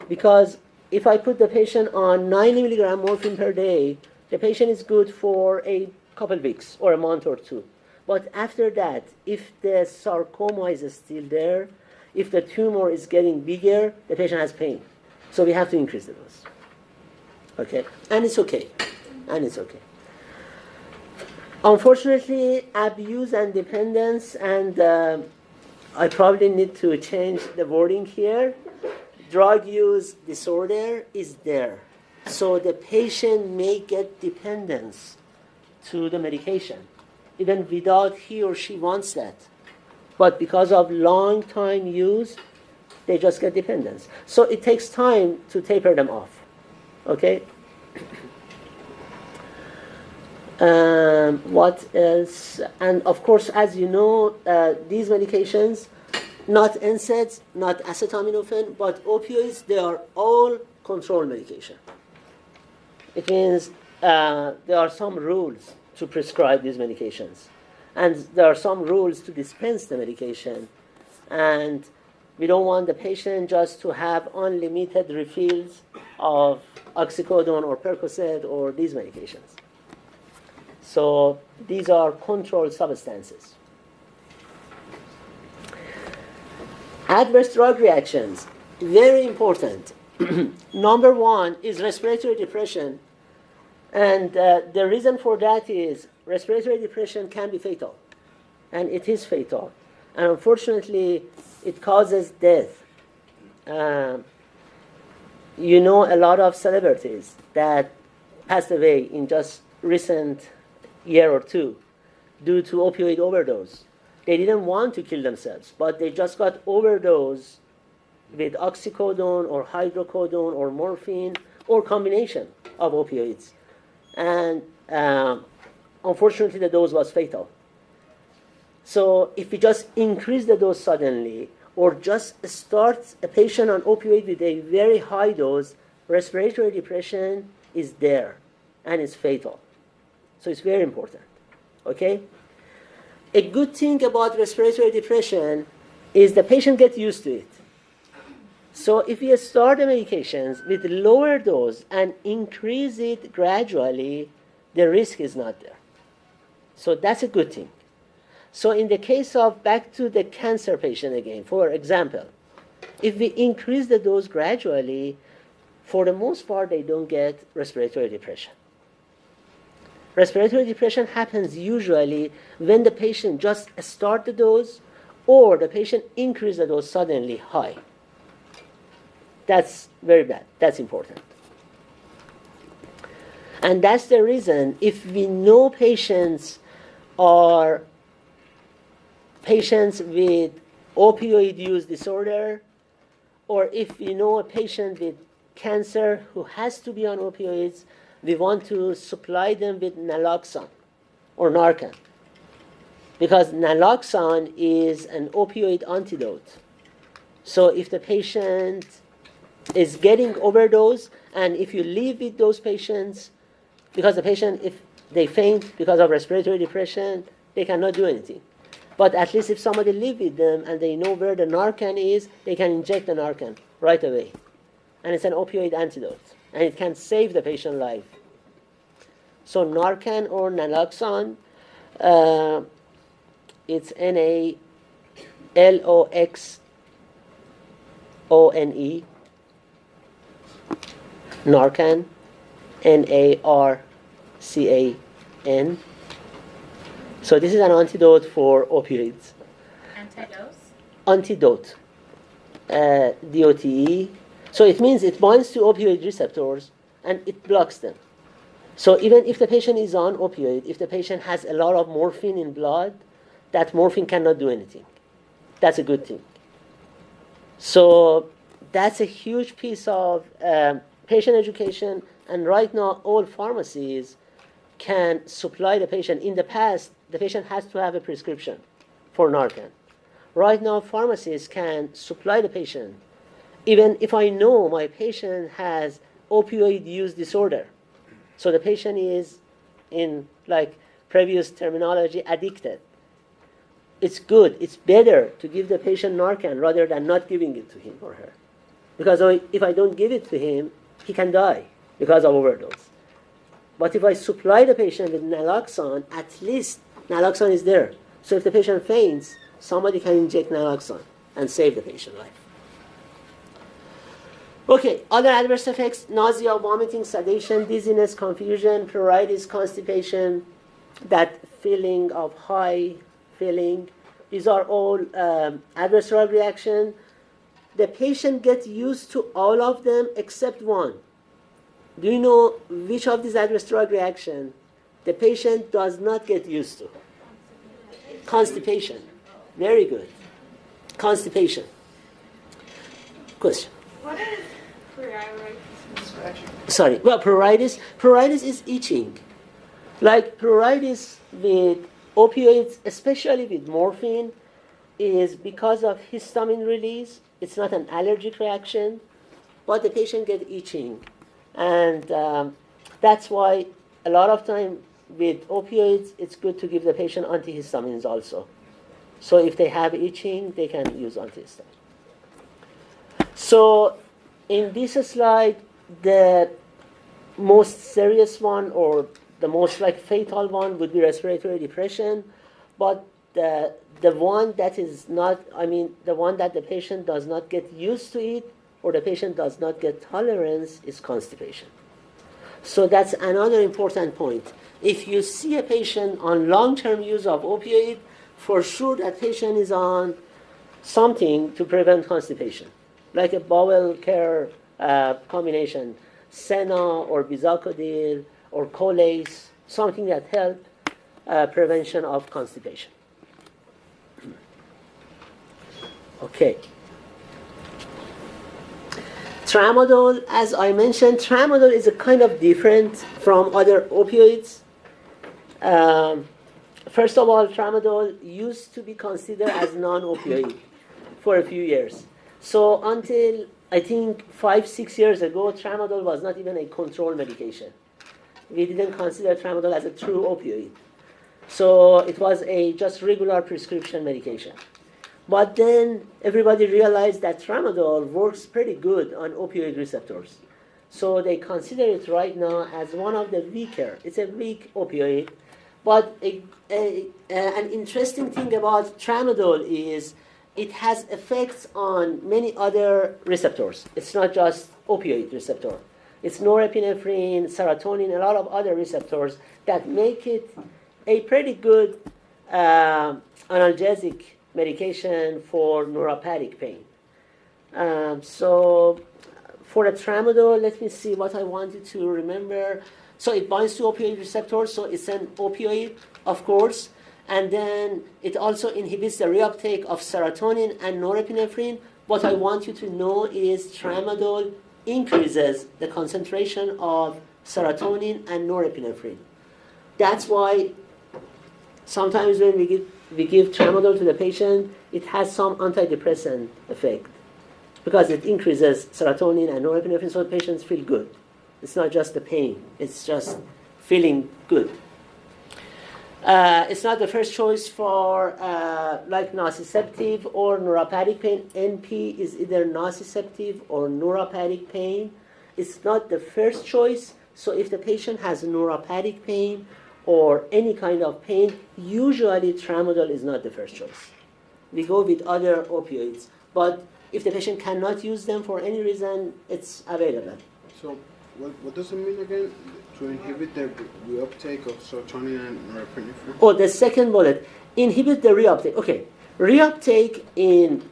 Because if I put the patient on 90 milligram morphine per day, the patient is good for a couple weeks or a month or two. But after that, if the sarcoma is still there, if the tumor is getting bigger, the patient has pain. So we have to increase the dose. Okay? And it's okay. Unfortunately, abuse and dependence, and I probably need to change the wording here, drug use disorder is there. So the patient may get dependence to the medication, even without he or she wants that. But because of long time use, they just get dependence. So it takes time to taper them off. Okay? What else? And of course, as you know, these medications, not NSAIDs, not acetaminophen, but opioids, they are all control medication. It means there are some rules to prescribe these medications. And there are some rules to dispense the medication. And we don't want the patient just to have unlimited refills of Oxycodone or Percocet or these medications. So these are controlled substances. Adverse drug reactions, very important. Number one is respiratory depression. And the reason for that is respiratory depression can be fatal. And it is fatal. And unfortunately, it causes death. A lot of celebrities that passed away in just recent year or two due to opioid overdose. They didn't want to kill themselves, but they just got overdose with oxycodone or hydrocodone or morphine or combination of opioids. And unfortunately, the dose was fatal. So if we just increase the dose suddenly or just start a patient on opioid with a very high dose, respiratory depression is there and it's fatal. So it's very important. Okay? A good thing about respiratory depression is the patient gets used to it. So if we start the medications with lower dose and increase it gradually, the risk is not there. So that's a good thing. So in the case of, back to the cancer patient again, for example, if we increase the dose gradually, for the most part, they don't get respiratory depression. Respiratory depression happens usually when the patient just start the dose or the patient increase the dose suddenly high. That's very bad. That's important. And that's the reason if we know patients are patients with opioid use disorder, or if we know a patient with cancer who has to be on opioids, we want to supply them with naloxone or Narcan. Because naloxone is an opioid antidote. So if the patient is getting overdose, and if you live with those patients, because the patient, if they faint because of respiratory depression, they cannot do anything. But at least if somebody live with them and they know where the Narcan is, they can inject the Narcan right away. And it's an opioid antidote. And it can save the patient's life. So Narcan or naloxone, it's Naloxone. Narcan, Narcan. So this is an antidote for opioids. Antidote. DOTE. So it means it binds to opioid receptors and it blocks them. So even if the patient is on opioid, if the patient has a lot of morphine in blood, that morphine cannot do anything. That's a good thing. So that's a huge piece of patient education, and right now all pharmacies can supply the patient. In the past, the patient has to have a prescription for Narcan. Right now, pharmacies can supply the patient. Even if I know my patient has opioid use disorder, so the patient is, in like previous terminology, addicted, it's good, it's better to give the patient Narcan rather than not giving it to him or her. Because if I don't give it to him, he can die because of overdose. But if I supply the patient with naloxone, at least naloxone is there. So if the patient faints, somebody can inject naloxone and save the patient's life. Okay, other adverse effects: nausea, vomiting, sedation, dizziness, confusion, pruritus, constipation, that feeling of high feeling. These are all adverse drug reaction. The patient gets used to all of them except one. Do you know which of these adverse drug reaction the patient does not get used to? Constipation. Very good. Constipation. Question.
What is pruritus?
Sorry. Well, pruritus is itching. Like pruritus with opioids, especially with morphine, is because of histamine release. It's not an allergic reaction, but the patient gets itching. And that's why a lot of time with opioids, it's good to give the patient antihistamines also. So if they have itching, they can use antihistamine. So in this slide, the most serious one, or the most like fatal one, would be respiratory depression. But the one that is not, the one that the patient does not get used to it, or the patient does not get tolerance, is constipation. So that's another important point. If you see a patient on long-term use of opioid, for sure that patient is on something to prevent constipation, like a bowel care combination, Senna or Vicodin or colace, something that help prevention of constipation. Okay. Tramadol, as I mentioned, tramadol is a kind of different from other opioids. First of all, tramadol used to be considered as non-opioid for a few years. So until, I think, 5-6 years ago, tramadol was not even a control medication. We didn't consider tramadol as a true opioid. So it was a just regular prescription medication. But then everybody realized that tramadol works pretty good on opioid receptors. So they consider it right now as one of the weaker. It's a weak opioid. But an interesting thing about tramadol is it has effects on many other receptors. It's not just opioid receptor. It's norepinephrine, serotonin, a lot of other receptors that make it a pretty good analgesic medication for neuropathic pain. So for the tramadol, let me see what I wanted to remember. So it binds to opioid receptors, so it's an opioid, of course. And then it also inhibits the reuptake of serotonin and norepinephrine. What I want you to know is tramadol increases the concentration of serotonin and norepinephrine. That's why sometimes when we give tramadol to the patient, it has some antidepressant effect because it increases serotonin and norepinephrine, so the patients feel good. It's not just the pain, it's just feeling good. It's not the first choice for like nociceptive or neuropathic pain. NP is either nociceptive or neuropathic pain. It's not the first choice, so if the patient has neuropathic pain or any kind of pain, usually tramadol is not the first choice. We go with other opioids, but if the patient cannot use them for any reason, it's available.
So what does it mean again? To inhibit the reuptake of serotonin and norepinephrine?
Oh, the second bullet, inhibit the reuptake. Okay, reuptake in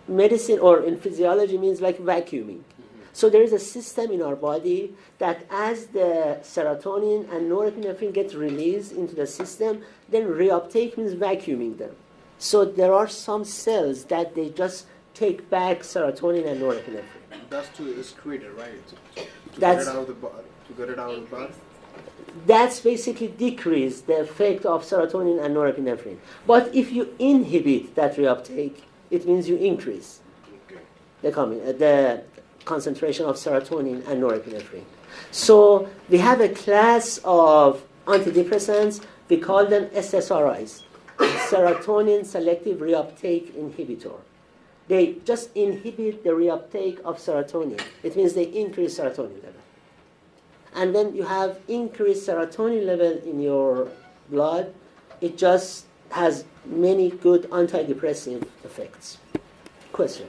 medicine or in physiology means like vacuuming. So there is a system in our body that as the serotonin and norepinephrine get released into the system, then reuptake means vacuuming them. So there are some cells that they just take back serotonin and norepinephrine.
That's to excrete it, right? To
That's,
get it out of the body. To get it out of the body.
That's basically decrease the effect of serotonin and norepinephrine. But if you inhibit that reuptake, it means you increase the concentration of serotonin and norepinephrine. So we have a class of antidepressants. We call them SSRIs, serotonin selective reuptake inhibitor. They just inhibit the reuptake of serotonin. It means they increase serotonin level. And when you have increased serotonin level in your blood, it just has many good antidepressive effects. Question?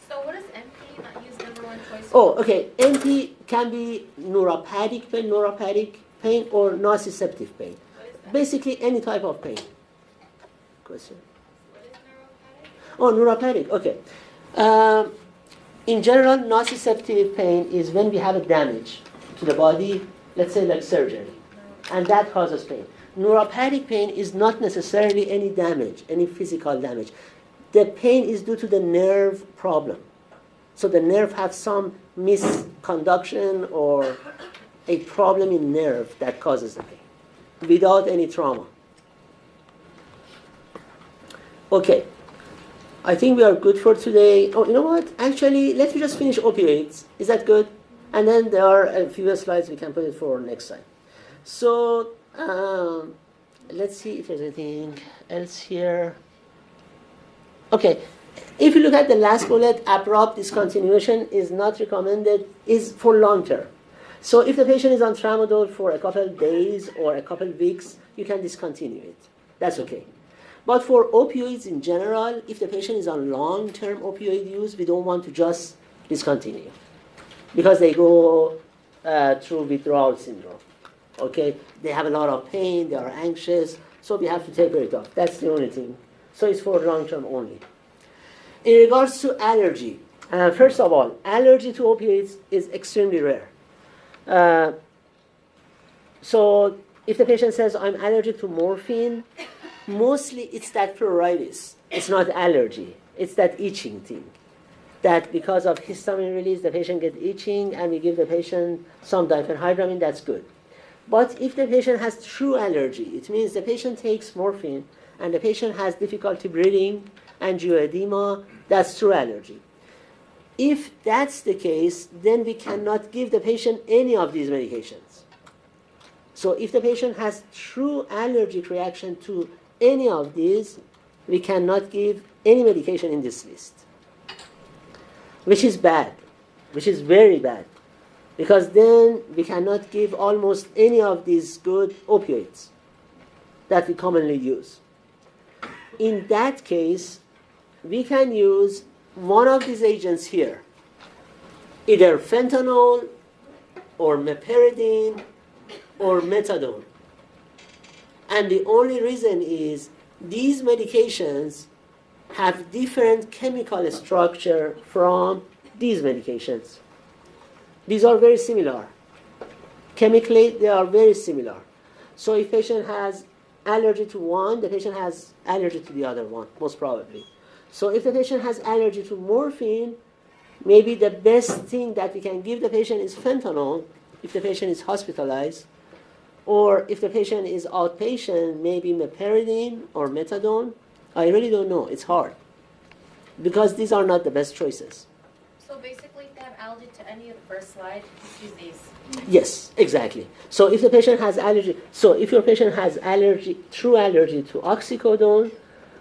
So what is NP not used number one choice?
Oh, okay. NP can be neuropathic pain or nociceptive pain. Basically any type of pain. Question?
What is neuropathic?
Oh, neuropathic, okay. In general, nociceptive pain is when we have a damage to the body, let's say like surgery, and that causes pain. Neuropathic pain is not necessarily any damage, any physical damage. The pain is due to the nerve problem. So the nerve has some misconduction or a problem in nerve that causes the pain, without any trauma. Okay, I think we are good for today. Oh, you know what? Actually, let me just finish opioids. Is that good? And then there are a few slides we can put it for next time. So let's see if there's anything else here. Okay, if you look at the last bullet, abrupt discontinuation is not recommended, is for long term. So if the patient is on tramadol for a couple of days or a couple of weeks, you can discontinue it. That's okay. But for opioids in general, if the patient is on long-term opioid use, we don't want to just discontinue because they go through withdrawal syndrome. Okay, they have a lot of pain, they are anxious, so we have to taper it off. That's the only thing. So it's for long-term only. In regards to allergy, first of all, allergy to opioids is extremely rare. So if the patient says, I'm allergic to morphine, mostly it's that pruritus. It's not allergy. It's that itching thing. That because of histamine release, the patient gets itching, and we give the patient some diphenhydramine, that's good. But if the patient has true allergy, it means the patient takes morphine, and the patient has difficulty breathing, angioedema, that's true allergy. If that's the case, then we cannot give the patient any of these medications. So if the patient has true allergic reaction to any of these, we cannot give any medication in this list. Which is bad, which is very bad. Because then we cannot give almost any of these good opioids that we commonly use. In that case, we can use one of these agents here, either fentanyl or meperidine or methadone. And the only reason is these medications have different chemical structure from these medications. These are very similar. Chemically, they are very similar. So if patient has allergy to one, the patient has allergy to the other one, most probably. So if the patient has allergy to morphine, maybe the best thing that we can give the patient is fentanyl if the patient is hospitalized. Or if the patient is outpatient, maybe meperidine or methadone. I really don't know. It's hard. Because these are not the best choices.
So basically, if they have allergy to any of the first slide, just use these.
Yes, exactly. So if the patient has allergy, so if your patient has allergy, true allergy to oxycodone,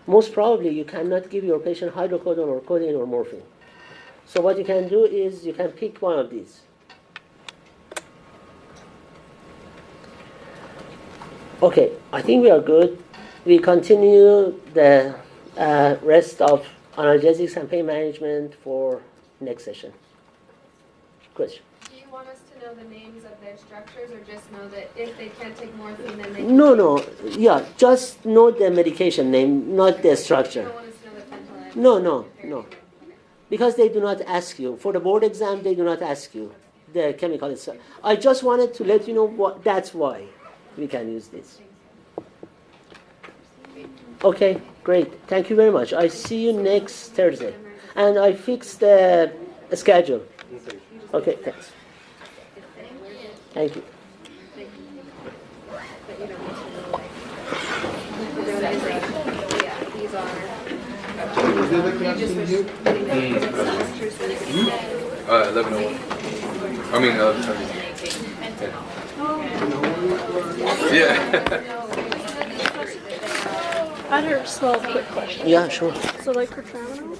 most probably you cannot give your patient hydrocodone or codeine or morphine. So what you can do is you can pick one of these. Okay, I think we are good. We continue the rest of analgesics and pain management for next session. Question?
Do you want us to know the names of their structures, or just know that if they can't take morphine, then they can
No. Yeah, just know the medication name, not the structure.
You don't want us to know the fentanyl?
No. Because they do not ask you. For the board exam, they do not ask you the chemical itself. I just wanted to let you know that's why we can use this. Okay, great. Thank you very much. I see you next Thursday. And I fixed the schedule. Okay, thanks. Thank you.
Is there the class in here? 11:01. I mean, yeah.
I had a small quick question.
Yeah, sure.
So like for Tramadol,